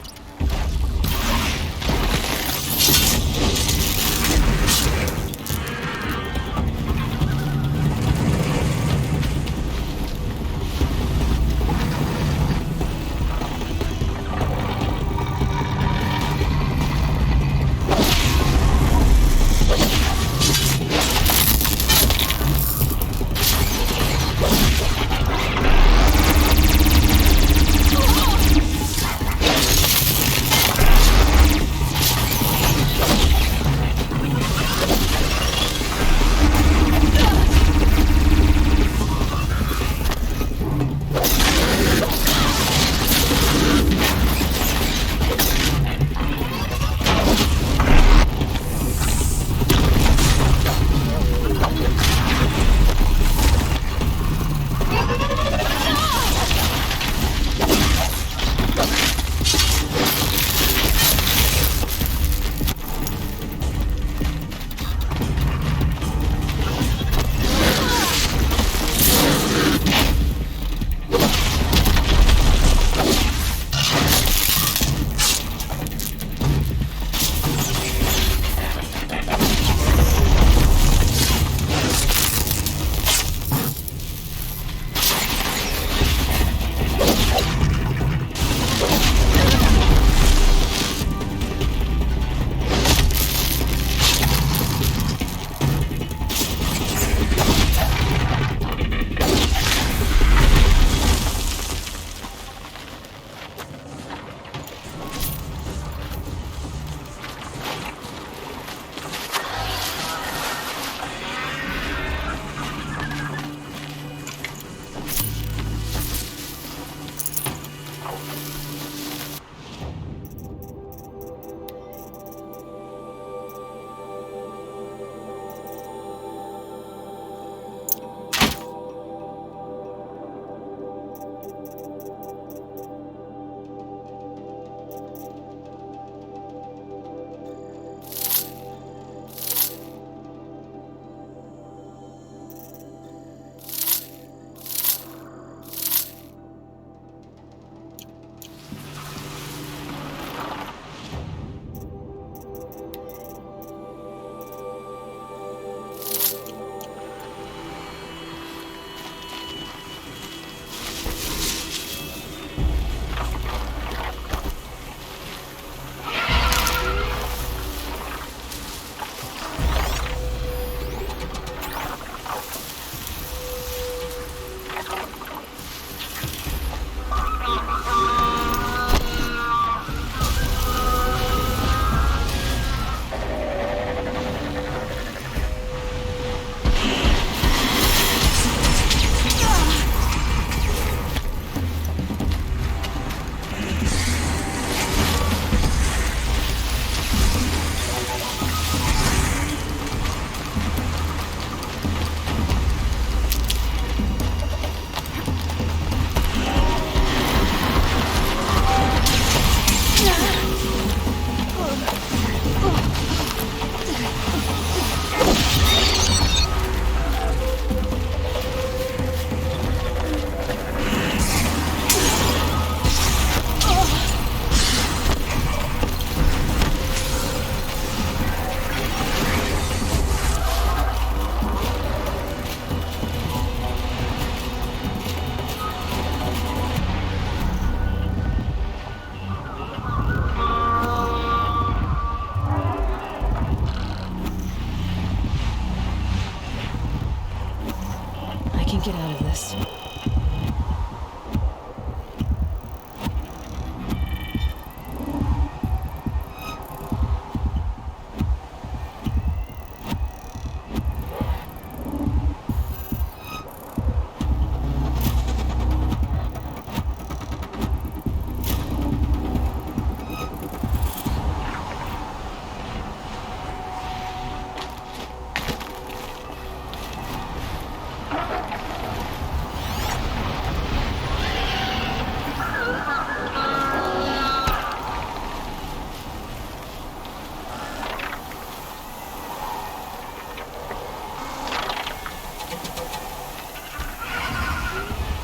Speaker 4: get out of this.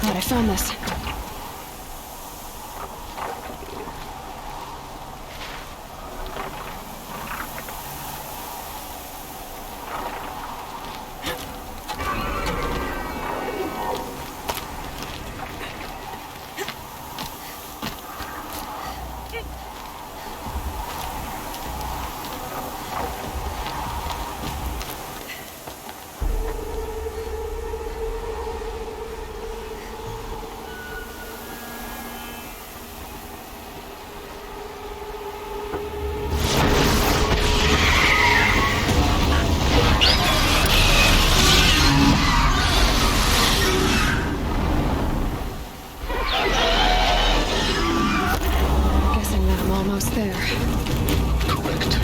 Speaker 4: Glad I found this. Guessing that I'm almost there.
Speaker 5: Correct.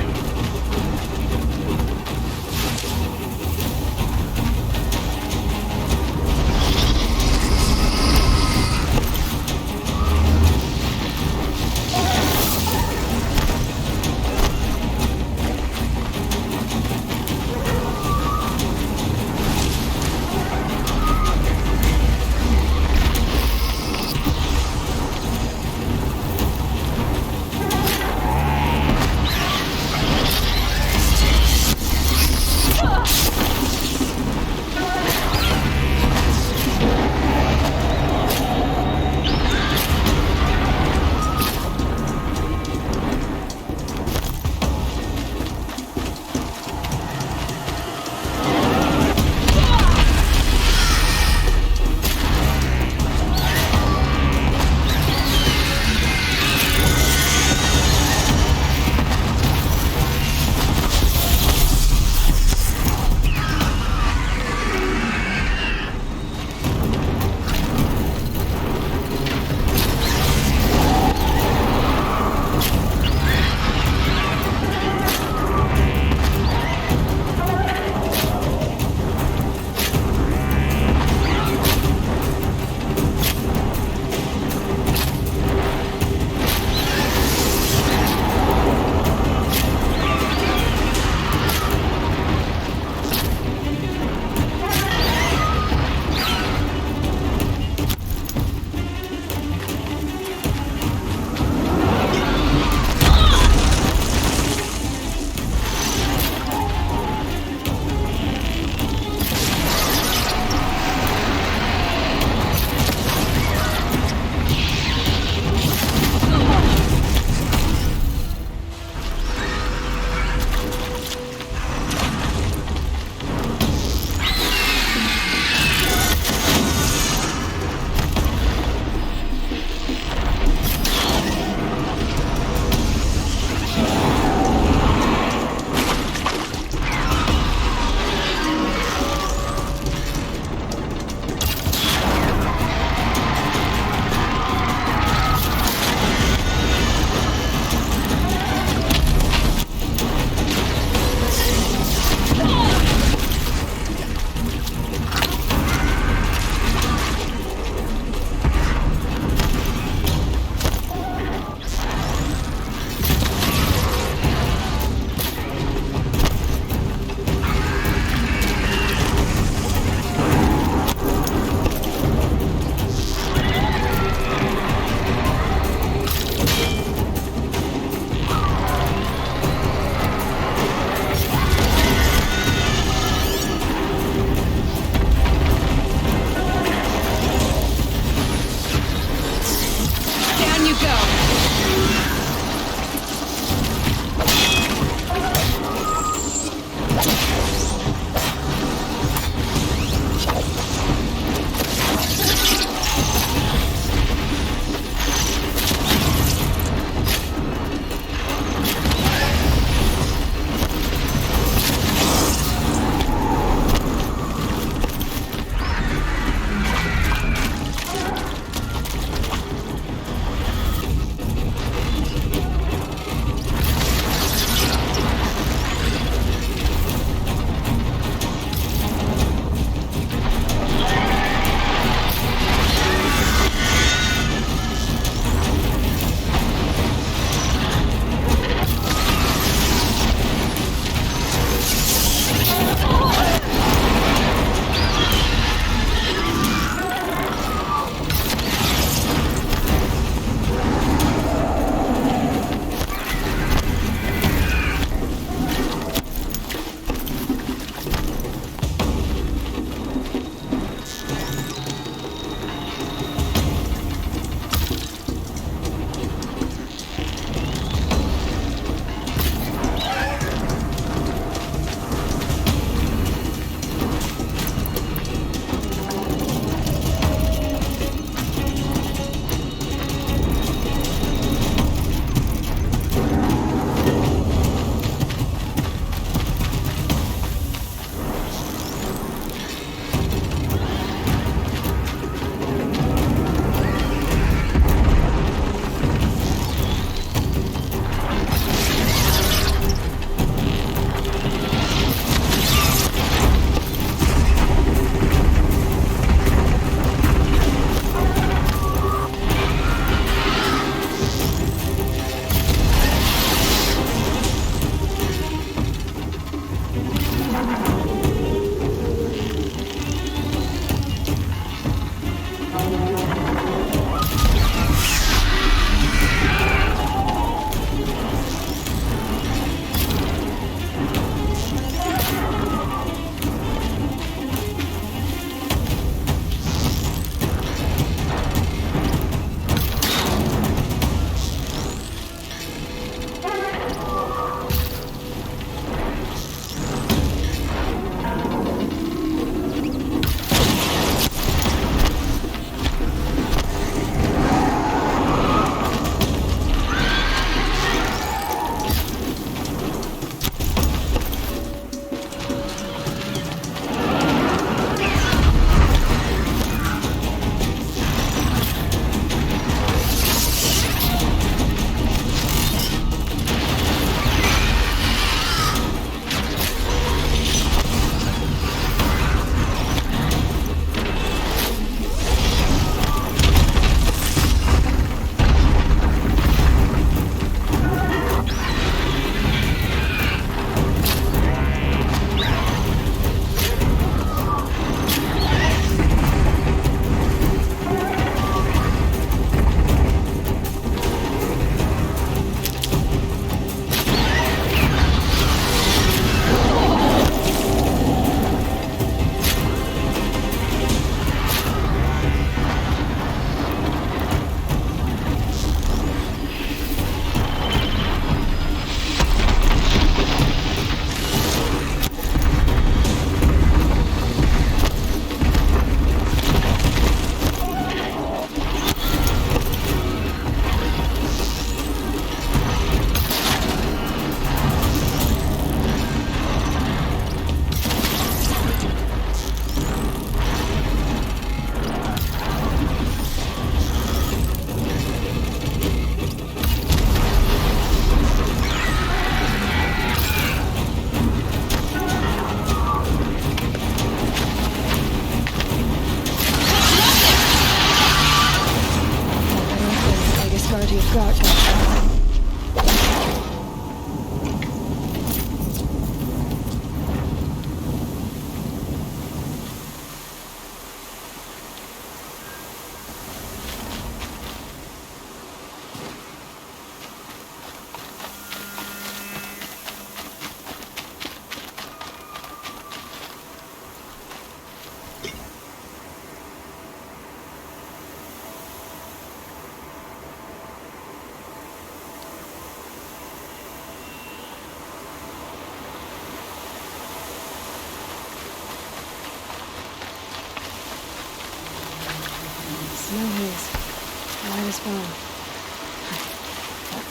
Speaker 4: Gaia's phone.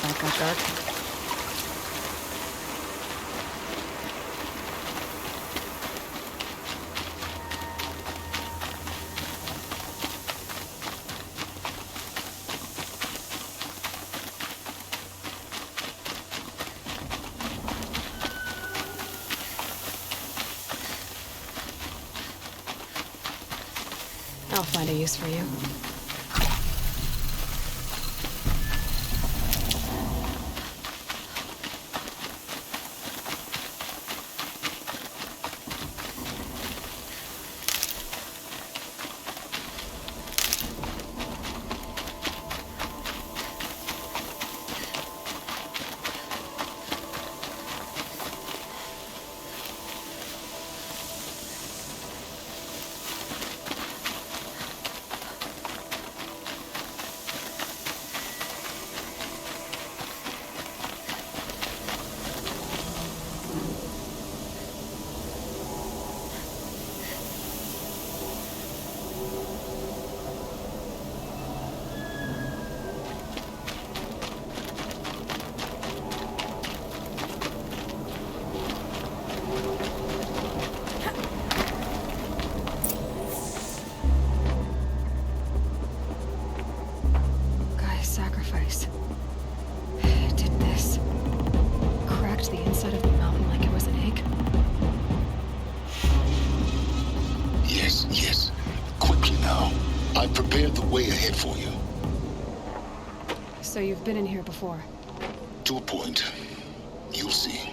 Speaker 4: That got dark. I'll find a use for you. Sacrifice. It did this. Cracked the inside of the mountain like it was an egg.
Speaker 5: Yes. Quickly now. I've prepared the way ahead for you.
Speaker 4: So you've been in here before?
Speaker 5: To a point. You'll see.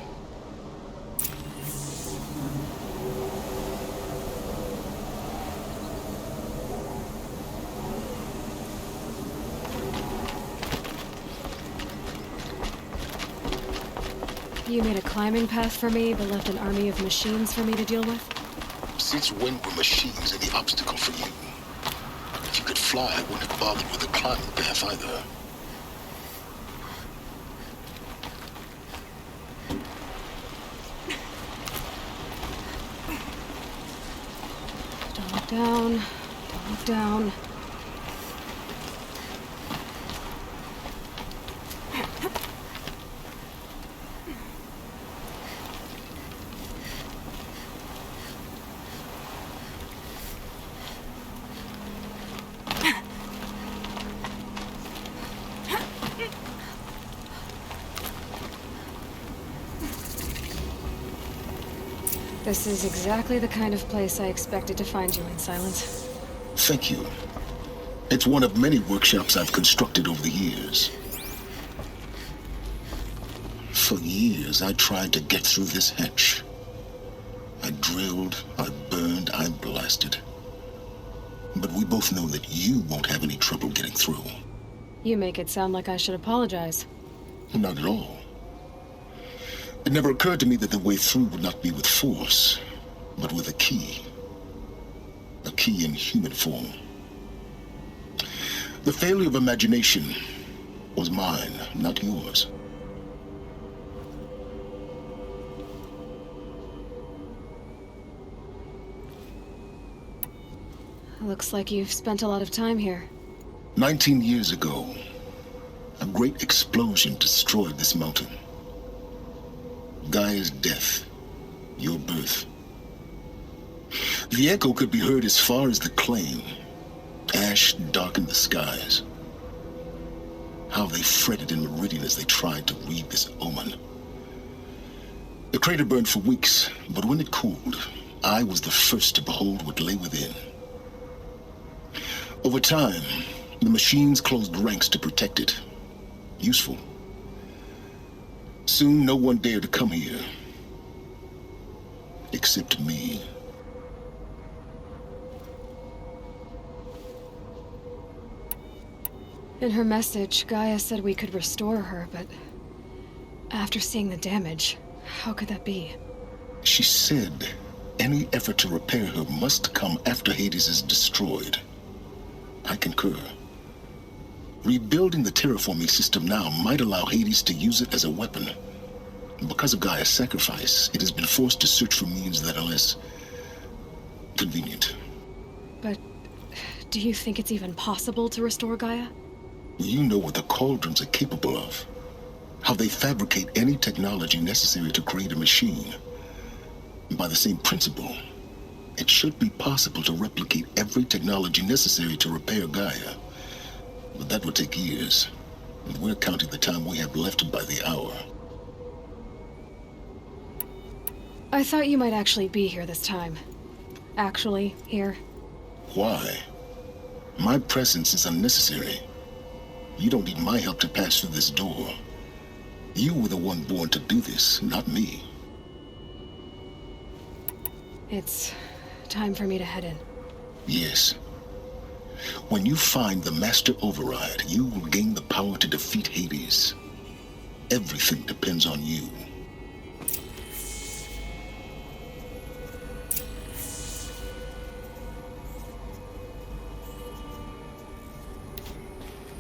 Speaker 4: You made a climbing path for me, but left an army of machines for me to deal with?
Speaker 5: Since when were machines any obstacle for you? If you could fly, I wouldn't have bothered with a climbing path either.
Speaker 4: Don't look down. Don't look down. This is exactly the kind of place I expected to find you in, Silence.
Speaker 5: Thank you. It's one of many workshops I've constructed over the years. For years, I tried to get through this hatch. I drilled, I burned, I blasted. But we both know that you won't have any trouble getting through.
Speaker 4: You make it sound like I should apologize.
Speaker 5: Not at all. It never occurred to me that the way through would not be with force, but with a key. A key in human form. The failure of imagination was mine, not yours.
Speaker 4: Looks like you've spent a lot of time here.
Speaker 5: 19 years ago, a great explosion destroyed this mountain. Gaia's death, your birth. The echo could be heard as far as the claim. Ash darkened the skies. How they fretted in Meridian as they tried to read this omen. The crater burned for weeks, but when it cooled, I was the first to behold what lay within. Over time, the machines closed ranks to protect it. Useful. Soon, no one dared to come here. Except me.
Speaker 4: In her message, Gaia said we could restore her, but after seeing the damage, how could that be?
Speaker 5: She said any effort to repair her must come after Hades is destroyed. I concur. Rebuilding the terraforming system now might allow Hades to use it as a weapon. Because of Gaia's sacrifice, it has been forced to search for means that are less convenient.
Speaker 4: But do you think it's even possible to restore Gaia?
Speaker 5: You know what the Cauldrons are capable of. How they fabricate any technology necessary to create a machine. And by the same principle, it should be possible to replicate every technology necessary to repair Gaia. But that would take years. And we're counting the time we have left by the hour.
Speaker 4: I thought you might actually be here this time. Actually, here.
Speaker 5: Why? My presence is unnecessary. You don't need my help to pass through this door. You were the one born to do this, not me.
Speaker 4: It's time for me to head in.
Speaker 5: Yes. When you find the Master Override, you will gain the power to defeat Hades. Everything depends on you.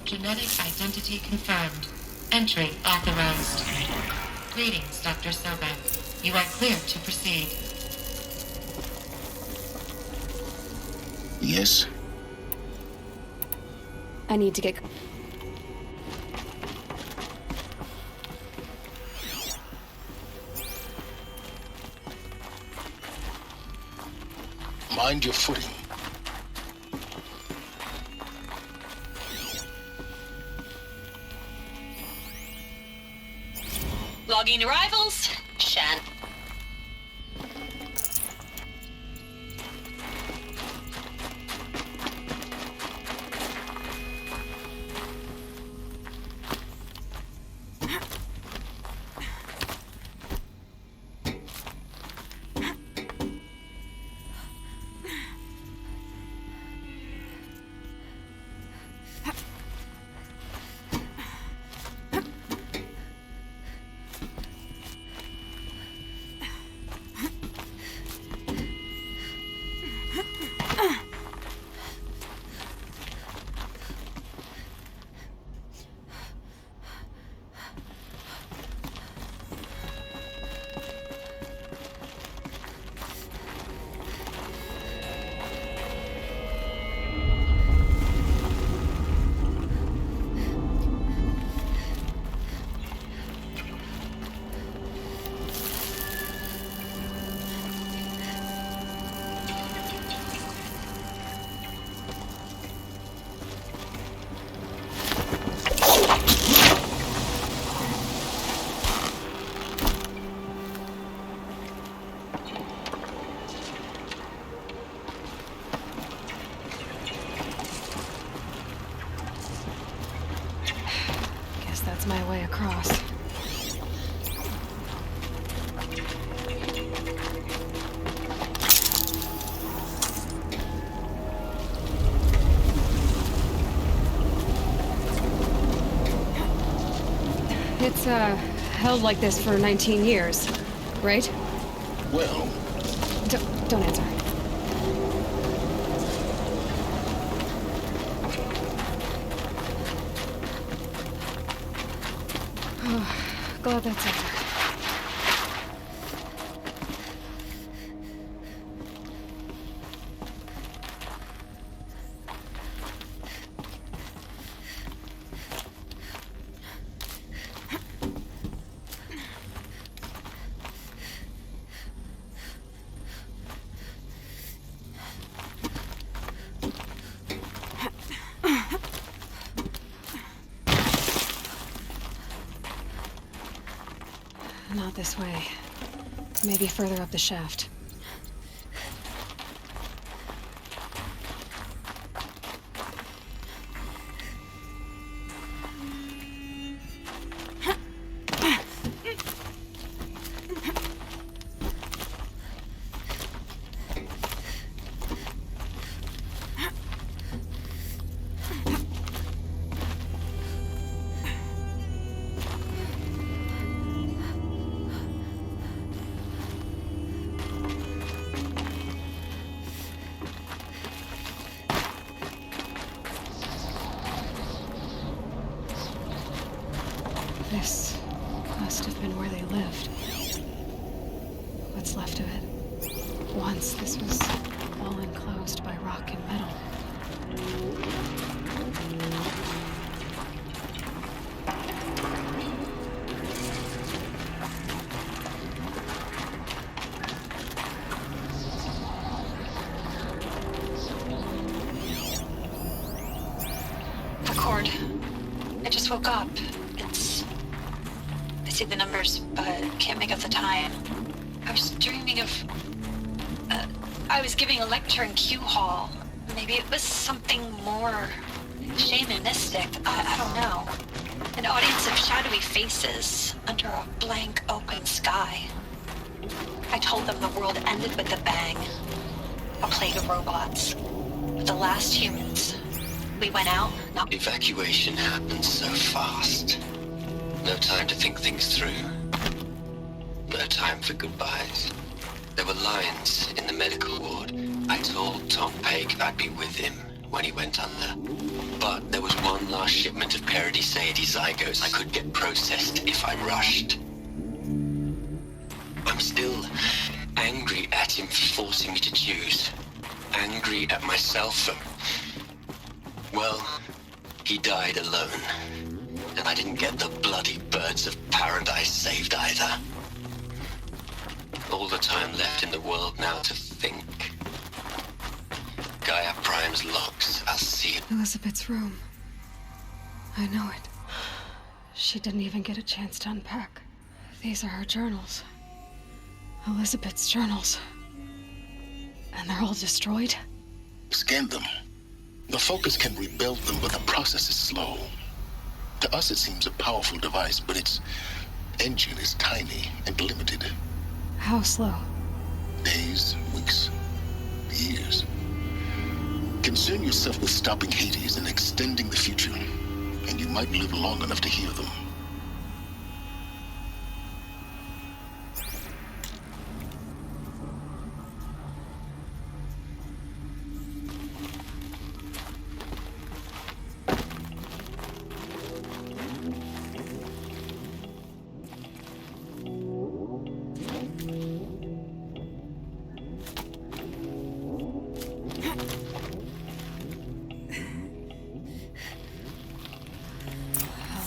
Speaker 11: Genetic identity confirmed. Entry authorized. Greetings, Dr. Sobeck. You are cleared to proceed.
Speaker 5: Yes?
Speaker 4: I need to get...
Speaker 5: Mind your footing.
Speaker 11: Logging arrivals. Shan.
Speaker 4: That's my way across. It's, held like this for 19 years, right?
Speaker 5: Well...
Speaker 4: Don't answer. Glad that's over. Not this way. Maybe further up the shaft. This must have been where they lived. What's left of it. Once this was all enclosed by rock and metal.
Speaker 12: woke up. I see the numbers, but can't make out the time. I was dreaming of... I was giving a lecture in Q Hall. Maybe it was something more shamanistic. I don't know. An audience of shadowy faces under a blank open sky. I told them the world ended with a bang. A plague of robots. The last humans. We went out,
Speaker 13: Evacuation happened so fast. No time to think things through. No time for goodbyes. There were lines in the medical ward. I told Tom Pake I'd be with him when he went under. But there was one last shipment of Paradiseidae zygotes I could get processed if I rushed. I'm still angry at him for forcing me to choose. Angry at myself for... Well, he died alone. And I didn't get the bloody birds of paradise saved either. All the time left in the world now to think. Gaia Prime's logs, I'll see it.
Speaker 4: Elizabeth's room. I know it. She didn't even get a chance to unpack. These are her journals. Elizabeth's journals. And they're all destroyed?
Speaker 5: Scan them. The Focus can rebuild them, but the process is slow. To us, it seems a powerful device, but its engine is tiny and limited.
Speaker 4: How slow?
Speaker 5: Days, weeks, years. Concern yourself with stopping Hades and extending the future, and you might live long enough to hear them.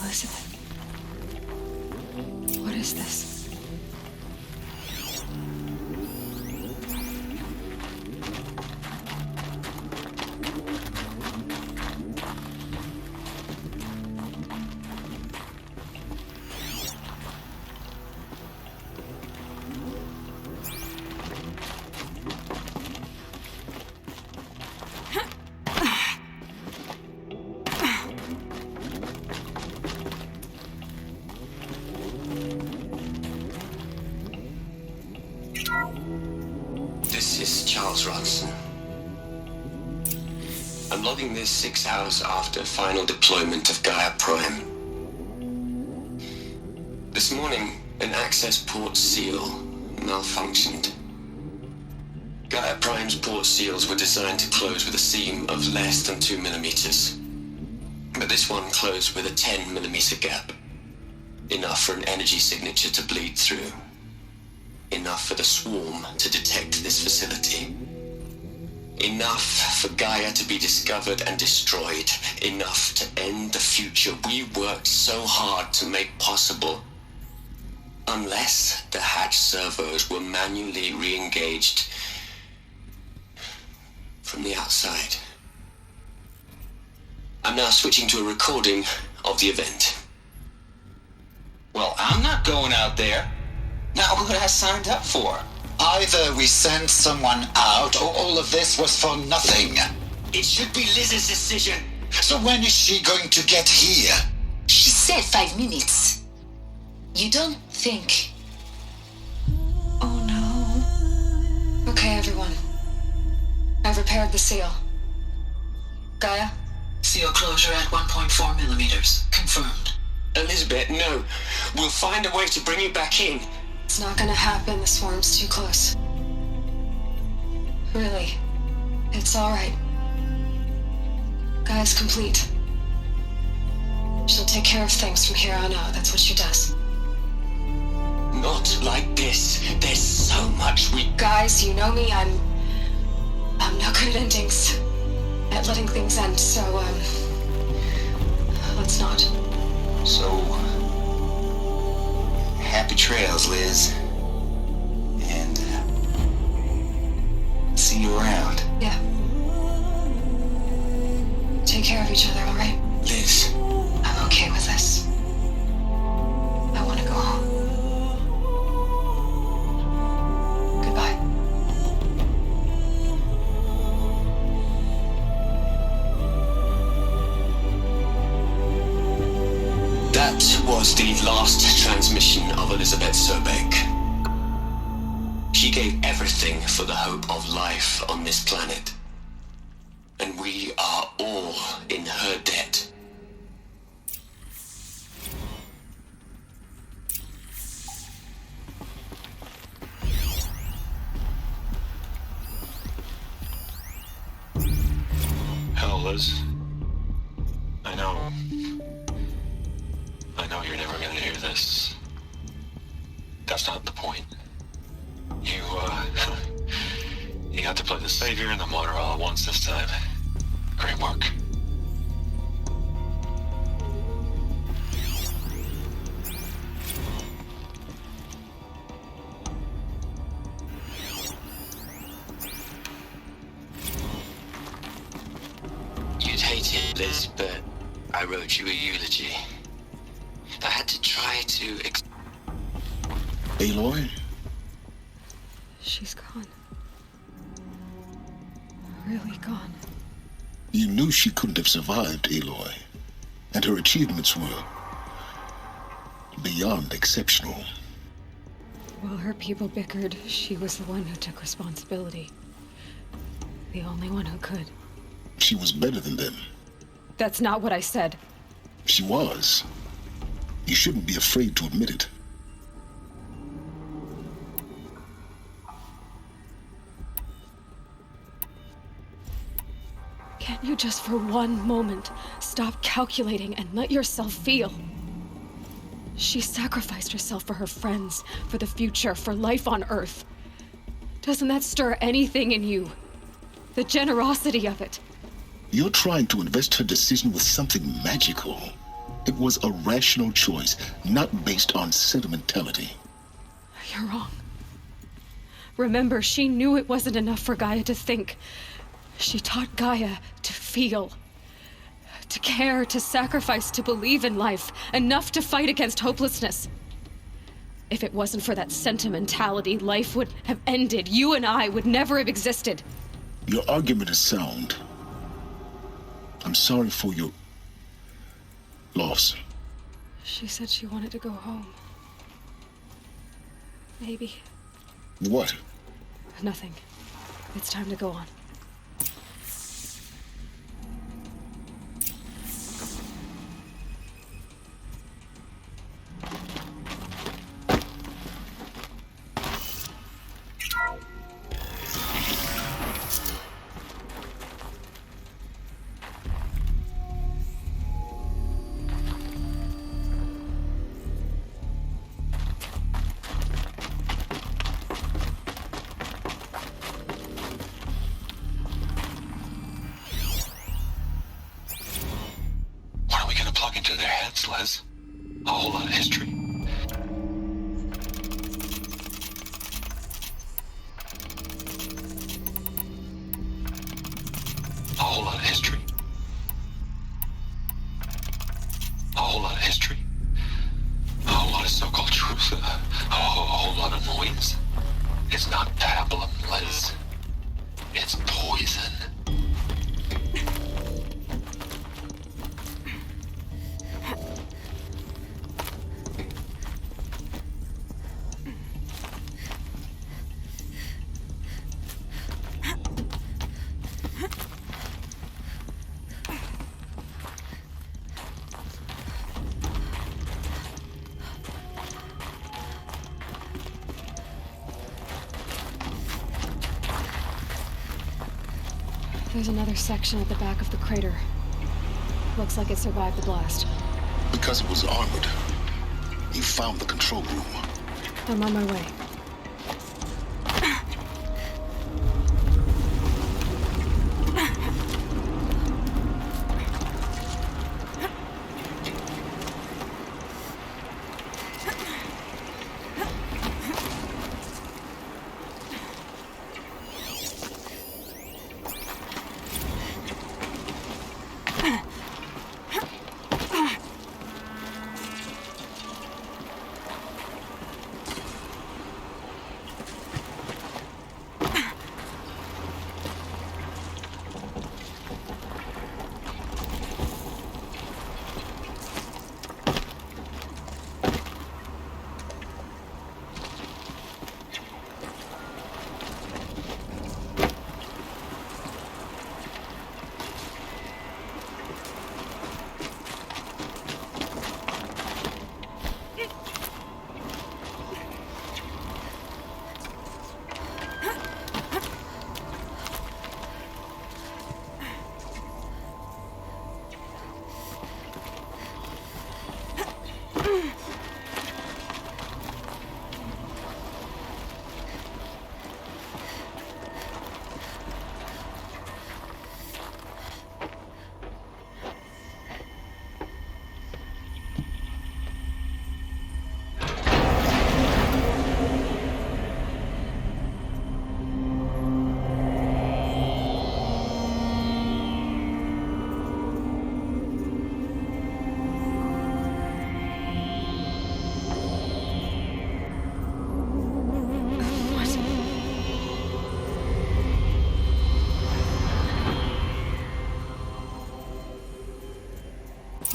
Speaker 4: Elizabeth. What is this?
Speaker 13: This is Charles Ronson. I'm logging this 6 hours after final deployment of Gaia Prime. This morning, an access port seal malfunctioned. Gaia Prime's port seals were designed to close with a seam of less than 2 millimeters. But this one closed with a 10 millimeter gap. Enough for an energy signature to bleed through. Enough for the swarm to detect this facility. Enough for Gaia to be discovered and destroyed. Enough to end the future we worked so hard to make possible. Unless the hatch servos were manually re-engaged from the outside. I'm now switching to a recording of the event.
Speaker 14: Well, I'm not going out there. Not what I signed up for. Either we send someone out, or all of this was for nothing.
Speaker 13: It should be Liz's decision.
Speaker 14: So when is she going to get here?
Speaker 15: She said 5 minutes. You don't think...
Speaker 4: Oh no. Okay, everyone. I've repaired the seal. Gaia?
Speaker 15: Seal closure at 1.4 millimeters. Confirmed.
Speaker 13: Elizabeth, no. We'll find a way to bring you back in.
Speaker 4: It's not gonna happen. The swarm's too close. Really. It's alright. Gaia's complete. She'll take care of things from here on out. That's what she does.
Speaker 13: Not like this. There's so much we...
Speaker 4: Guys, you know me. I'm no good at endings. At letting things end, so, let's not.
Speaker 14: So... happy trails, Liz. And, see you around.
Speaker 4: Yeah. Take care of each other, alright?
Speaker 13: Liz.
Speaker 4: I'm okay with this.
Speaker 13: the last transmission of Elizabeth Sobek. She gave everything for the hope of life on this planet. And we are all in her debt.
Speaker 16: Hell, Liz. I know you're never gonna hear this. That's not the point. You got to play the savior and the martyr all at once this time. Great work.
Speaker 13: You'd hate it, Liz, but I wrote you a eulogy. I had to try to
Speaker 5: Aloy?
Speaker 4: She's gone. Really gone.
Speaker 5: You knew she couldn't have survived, Aloy. And her achievements were beyond exceptional.
Speaker 4: While her people bickered, she was the one who took responsibility. The only one who could.
Speaker 5: She was better than them.
Speaker 4: That's not what I said.
Speaker 5: She was. You shouldn't be afraid to admit it.
Speaker 4: Can't you just for one moment stop calculating and let yourself feel? She sacrificed herself for her friends, for the future, for life on Earth. Doesn't that stir anything in you? The generosity of it.
Speaker 5: You're trying to invest her decision with something magical. It was a rational choice, not based on sentimentality.
Speaker 4: You're wrong. Remember, she knew it wasn't enough for Gaia to think. She taught Gaia to feel. To care, to sacrifice, to believe in life. Enough to fight against hopelessness. If it wasn't for that sentimentality, life would have ended. You and I would never have existed.
Speaker 5: Your argument is sound. I'm sorry for your loss.
Speaker 4: She said she wanted to go home. Maybe.
Speaker 5: What?
Speaker 4: Nothing. It's time to go on.
Speaker 16: Les. A whole lot of history. A whole lot of history. A whole lot of history. A whole lot of so-called truth. A whole lot of noise. It's not pablum, Les. It's poison.
Speaker 4: There's another section at the back of the crater. Looks like it survived the blast.
Speaker 5: Because it was armored. You found the control room.
Speaker 4: I'm on my way.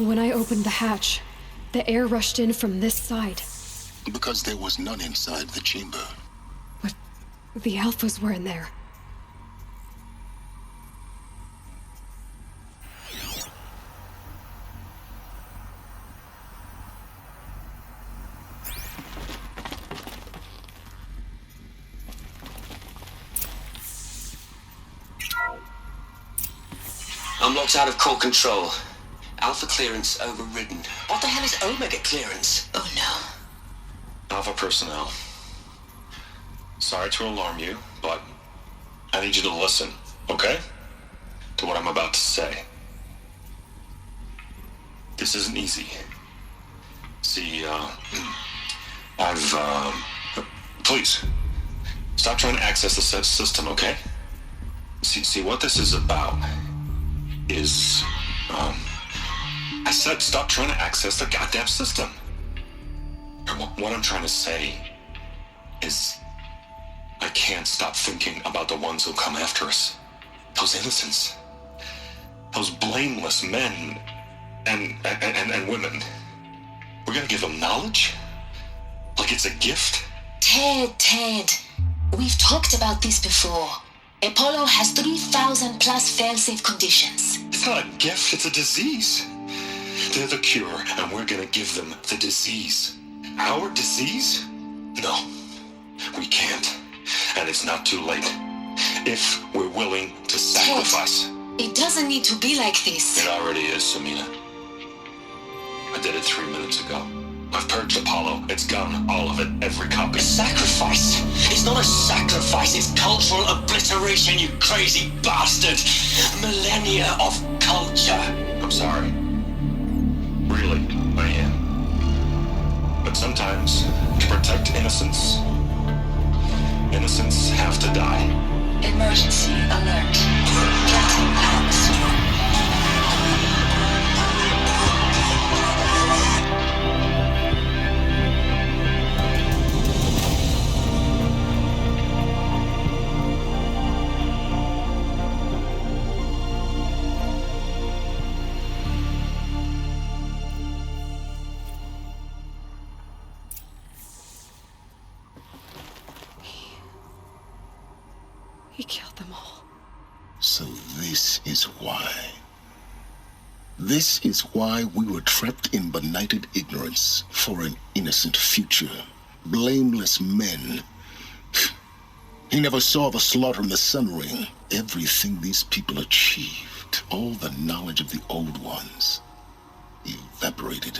Speaker 4: When I opened the hatch, the air rushed in from this side.
Speaker 5: Because there was none inside the chamber.
Speaker 4: But the Alphas were in there.
Speaker 13: I'm locked out of core control. Alpha clearance overridden. What the hell is Omega clearance? Oh no.
Speaker 16: Alpha personnel. Sorry to alarm you, but I need you to listen, okay? To what I'm about to say. This isn't easy. See, please, stop trying to access the system, okay? See, what this is about is, I said stop trying to access the goddamn system. What I'm trying to say is I can't stop thinking about the ones who'll come after us. Those innocents. Those blameless men and women. We're gonna give them knowledge? Like it's a gift?
Speaker 15: Ted. We've talked about this before. Apollo has 3,000 plus fail-safe conditions.
Speaker 16: It's not a gift, it's a disease. They're the cure, and we're gonna give them the disease. Our disease? No, we can't. And it's not too late. If we're willing to sacrifice.
Speaker 15: Ted, it doesn't need to be like this.
Speaker 16: It already is, Samina. I did it 3 minutes ago. I've purged Apollo. It's gone. All of it. Every copy.
Speaker 13: A sacrifice? It's not a sacrifice. It's cultural obliteration, you crazy bastard. Millennia of culture.
Speaker 16: I'm sorry. Really, I am. But sometimes, to protect innocence, innocents have to die.
Speaker 15: Emergency alert. Captain Hands.
Speaker 4: He killed them all.
Speaker 5: So this is why. This is why we were trapped in benighted ignorance for an innocent future. Blameless men. He never saw the slaughter in the Sun Ring. Everything these people achieved, all the knowledge of the old ones, evaporated,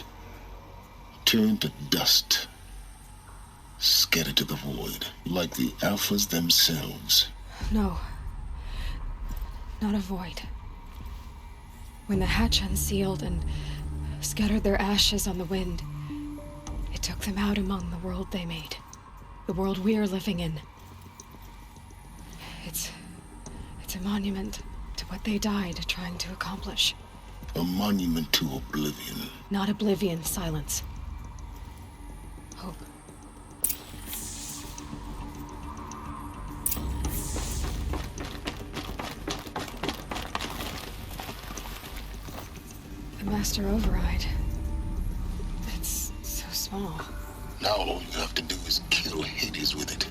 Speaker 5: turned to dust, scattered to the void, like the Alphas themselves.
Speaker 4: No. Not a void. When the hatch unsealed and scattered their ashes on the wind, it took them out among the world they made. The world we're living in. It's a monument to what they died trying to accomplish.
Speaker 5: A monument to oblivion.
Speaker 4: Not oblivion, silence. Hope. The Master Override. It's so small.
Speaker 5: Now all you have to do is kill Hades with it.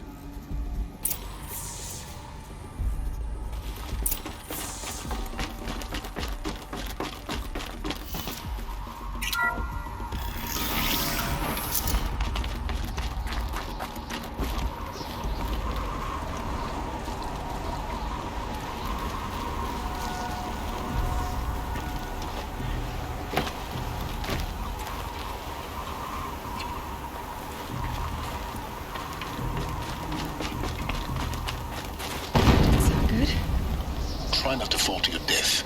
Speaker 5: Try not to fall to your death.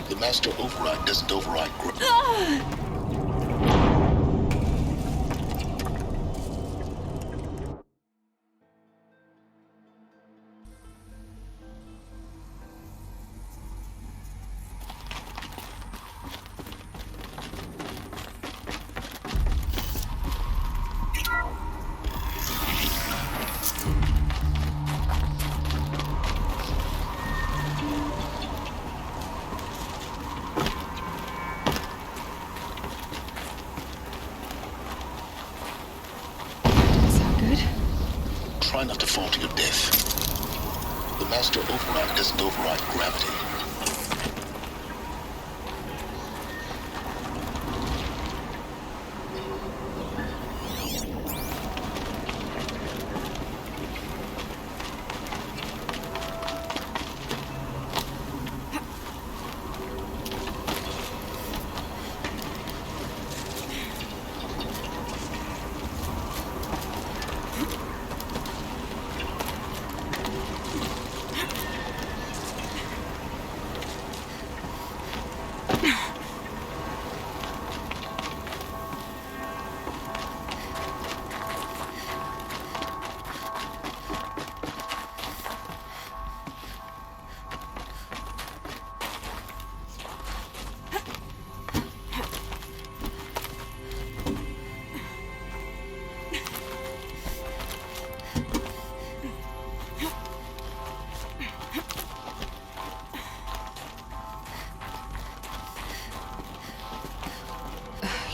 Speaker 5: The Master Override doesn't override growth. try not to fall to your death. The master override doesn't override gravity.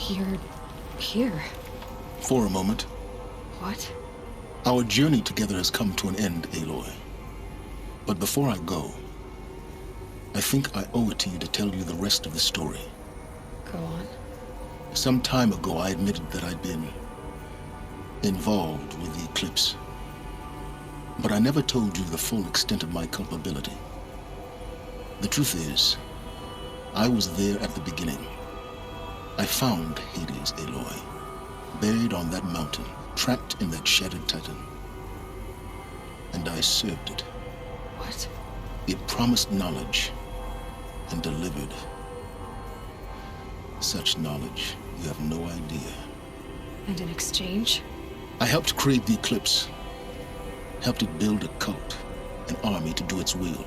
Speaker 4: You're here.
Speaker 5: For a moment.
Speaker 4: What?
Speaker 5: Our journey together has come to an end, Aloy. But before I go, I think I owe it to you to tell you the rest of the story.
Speaker 4: Go on.
Speaker 5: Some time ago, I admitted that I'd been involved with the Eclipse. But I never told you the full extent of my culpability. The truth is, I was there at the beginning. I found Hades, Aloy, buried on that mountain, trapped in that shattered titan. And I served it.
Speaker 4: What?
Speaker 5: It promised knowledge and delivered. Such knowledge, you have no idea.
Speaker 4: And in exchange?
Speaker 5: I helped create the Eclipse. Helped it build a cult, an army to do its will.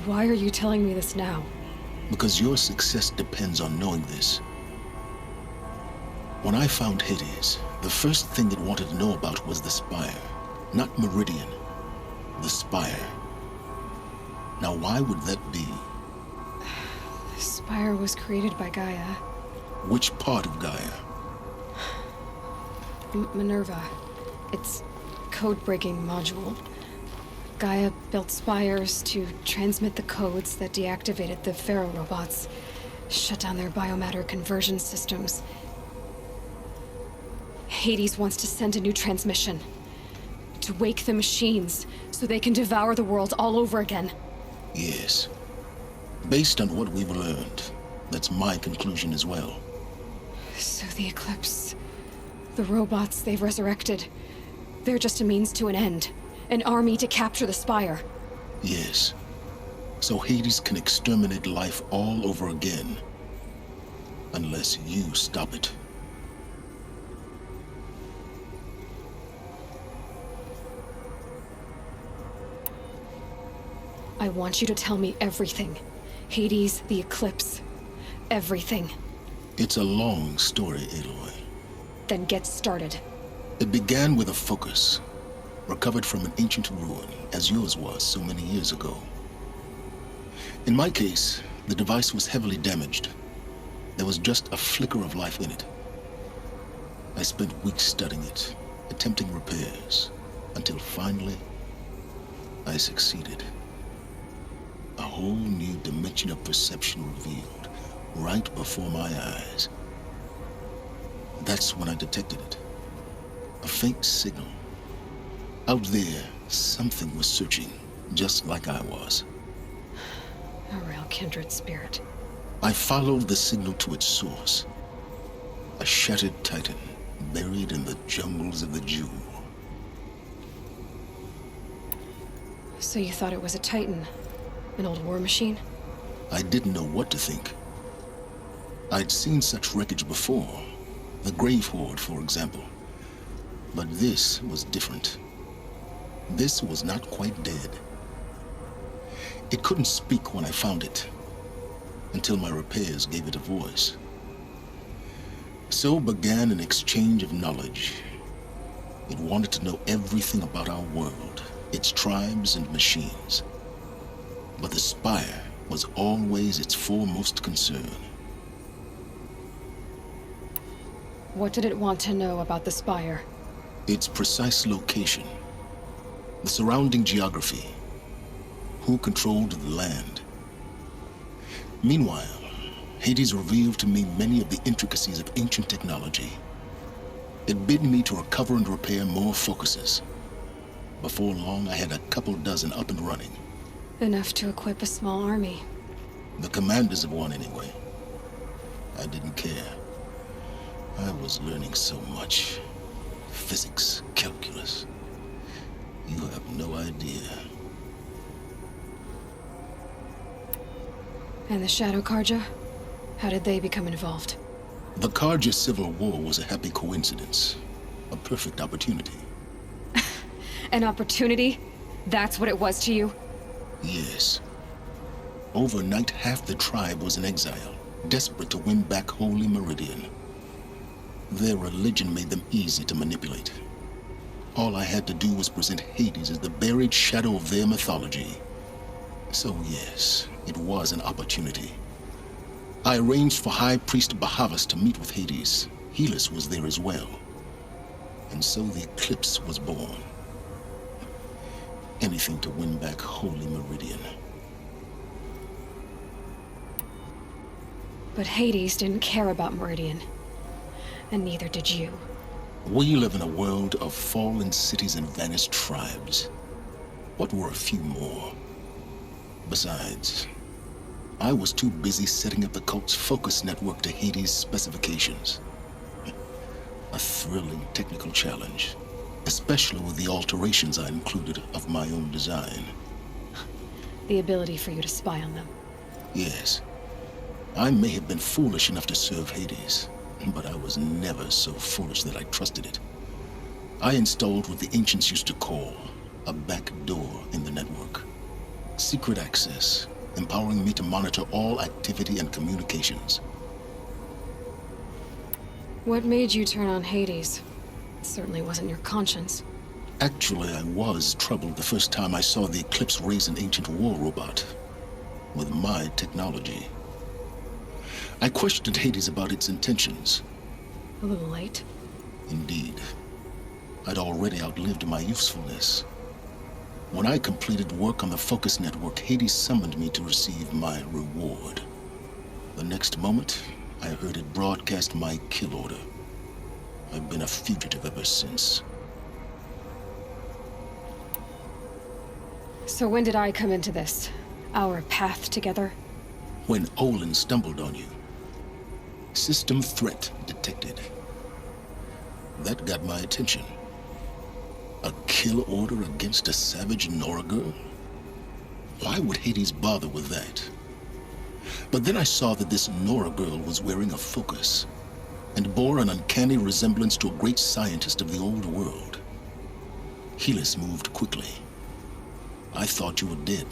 Speaker 4: Why are you telling me this now?
Speaker 5: Because your success depends on knowing this. When I found Hades, the first thing it wanted to know about was the Spire. Not Meridian. The Spire. Now why would that be?
Speaker 4: The Spire was created by Gaia.
Speaker 5: Which part of Gaia?
Speaker 4: Minerva. Its code-breaking module. Gaia built spires to transmit the codes that deactivated the Pharaoh robots, shut down their biomatter conversion systems. Hades wants to send a new transmission. To wake the machines, so they can devour the world all over again.
Speaker 5: Yes. Based on what we've learned, that's my conclusion as well.
Speaker 4: So the Eclipse, the robots they've resurrected, they're just a means to an end. An army to capture the Spire.
Speaker 5: Yes. So Hades can exterminate life all over again. Unless you stop it.
Speaker 4: I want you to tell me everything. Hades, the Eclipse. Everything.
Speaker 5: It's a long story, Aloy.
Speaker 4: Then get started.
Speaker 5: It began with a focus. Recovered from an ancient ruin, as yours was so many years ago. In my case, the device was heavily damaged. There was just a flicker of life in it. I spent weeks studying it, attempting repairs, until finally, I succeeded. A whole new dimension of perception revealed, right before my eyes. That's when I detected it. A faint signal. Out there, something was searching, just like I was.
Speaker 4: A real kindred spirit.
Speaker 5: I followed the signal to its source. A shattered titan, buried in the jungles of the Jew.
Speaker 4: So you thought it was a titan? An old war machine?
Speaker 5: I didn't know what to think. I'd seen such wreckage before. The Grave Horde, for example. But this was different. This was not quite dead. It couldn't speak when I found it, until my repairs gave it a voice. So began an exchange of knowledge. It wanted to know everything about our world, its tribes and machines. But the Spire was always its foremost concern.
Speaker 4: What did it want to know about the Spire?
Speaker 5: Its precise location, the surrounding geography, who controlled the land. Meanwhile, Hades revealed to me many of the intricacies of ancient technology. It bid me to recover and repair more focuses. Before long, I had a couple dozen up and running.
Speaker 4: Enough to equip a small army.
Speaker 5: The commanders of one, anyway. I didn't care. I was learning so much. Physics, calculus. You have no idea.
Speaker 4: And the Shadow Carja? How did they become involved?
Speaker 5: The Carja Civil War was a happy coincidence. A perfect opportunity.
Speaker 4: An opportunity? That's what it was to you?
Speaker 5: Yes. Overnight, half the tribe was in exile, desperate to win back Holy Meridian. Their religion made them easy to manipulate. All I had to do was present Hades as the buried shadow of their mythology. So yes, it was an opportunity. I arranged for High Priest Bahavas to meet with Hades. Helis was there as well. And so the Eclipse was born. Anything to win back Holy Meridian.
Speaker 4: But Hades didn't care about Meridian. And neither did you.
Speaker 5: We live in a world of fallen cities and vanished tribes. What were a few more? Besides, I was too busy setting up the cult's focus network to Hades' specifications. A thrilling technical challenge, especially with the alterations I included of my own design.
Speaker 4: The ability for you to spy on them.
Speaker 5: Yes. I may have been foolish enough to serve Hades, but I was never so foolish that I trusted it. I installed what the ancients used to call a back door in the network. Secret access, empowering me to monitor all activity and communications.
Speaker 4: What made you turn on Hades? It certainly wasn't your conscience.
Speaker 5: Actually, I was troubled the first time I saw the Eclipse raise an ancient war robot with my technology. I questioned Hades about its intentions.
Speaker 4: A little late.
Speaker 5: Indeed. I'd already outlived my usefulness. When I completed work on the Focus Network, Hades summoned me to receive my reward. The next moment, I heard it broadcast my kill order. I've been a fugitive ever since.
Speaker 4: So when did I come into this? Our path together?
Speaker 5: When Olin stumbled on you. System threat detected. That got my attention. A kill order against a savage Nora girl? Why would Hades bother with that? But then I saw that this Nora girl was wearing a focus and bore an uncanny resemblance to a great scientist of the old world. Helis moved quickly. I thought you were dead.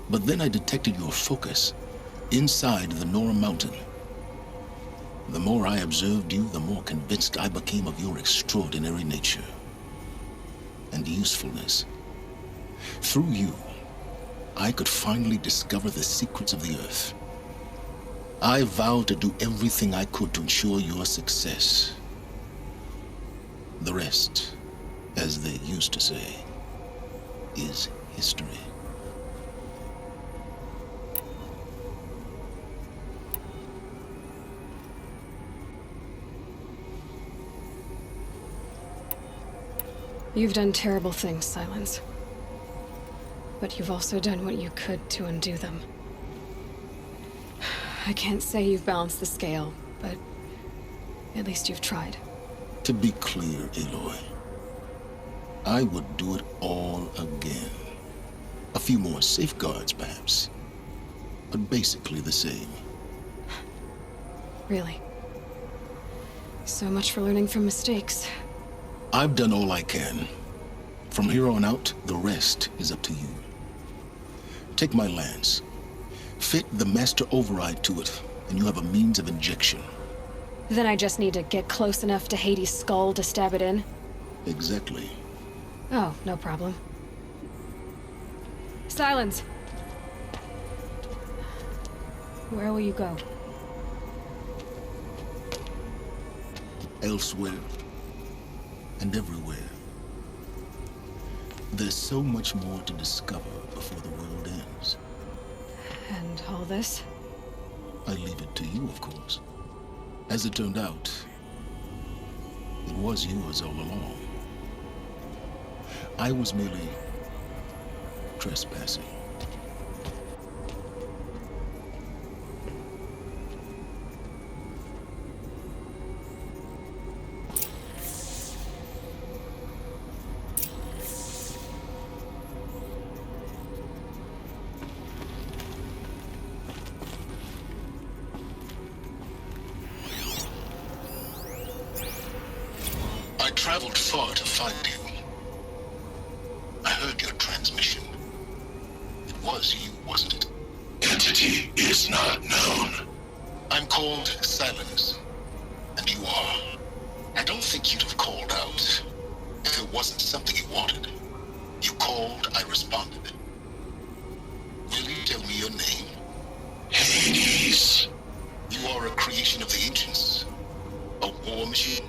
Speaker 5: But then I detected your focus inside the Nora mountain. The more I observed you, the more convinced I became of your extraordinary nature and usefulness. Through you, I could finally discover the secrets of the Earth. I vowed to do everything I could to ensure your success. The rest, as they used to say, is history.
Speaker 4: You've done terrible things, Silence. But you've also done what you could to undo them. I can't say you've balanced the scale, but at least you've tried.
Speaker 5: To be clear, Aloy, I would do it all again. A few more safeguards, perhaps, but basically the same.
Speaker 4: Really? So much for learning from mistakes.
Speaker 5: I've done all I can. From here on out, the rest is up to you. Take my lance. Fit the master override to it, and you have a means of injection.
Speaker 4: Then I just need to get close enough to Hades' skull to stab it in?
Speaker 5: Exactly.
Speaker 4: Oh, no problem. Silence! Where will you go?
Speaker 5: Elsewhere. and everywhere. There's so much more to discover before the world ends.
Speaker 4: And all this?
Speaker 5: I leave it to you, of course. As it turned out, it was yours all along. I was merely trespassing. I traveled far to find you. I heard your transmission. It was you, wasn't it?
Speaker 16: Entity is not known.
Speaker 5: I'm called Silence, and you are. I don't think you'd have called out if it wasn't something you wanted. You called, I responded. Will you tell me your name?
Speaker 16: Hades.
Speaker 5: You are a creation of the ancients. A war machine.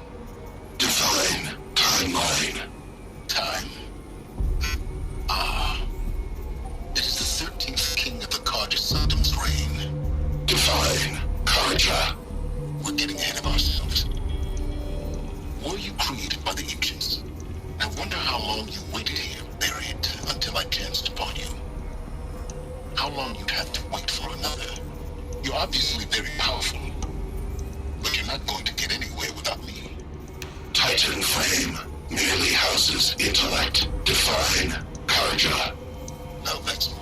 Speaker 16: Divine timeline.
Speaker 5: Time. Ah. It is the 13th king of the Carja Sanctum's reign.
Speaker 16: Divine Carja.
Speaker 5: We're getting ahead of ourselves. Were you created by the ancients? I wonder how long you waited here, buried, until I chanced upon you. How long you'd have to wait for another. You're obviously very powerful, but you're not going to get anywhere without me.
Speaker 16: Titan Flame merely houses intellect. Divine Carja.
Speaker 5: Now that's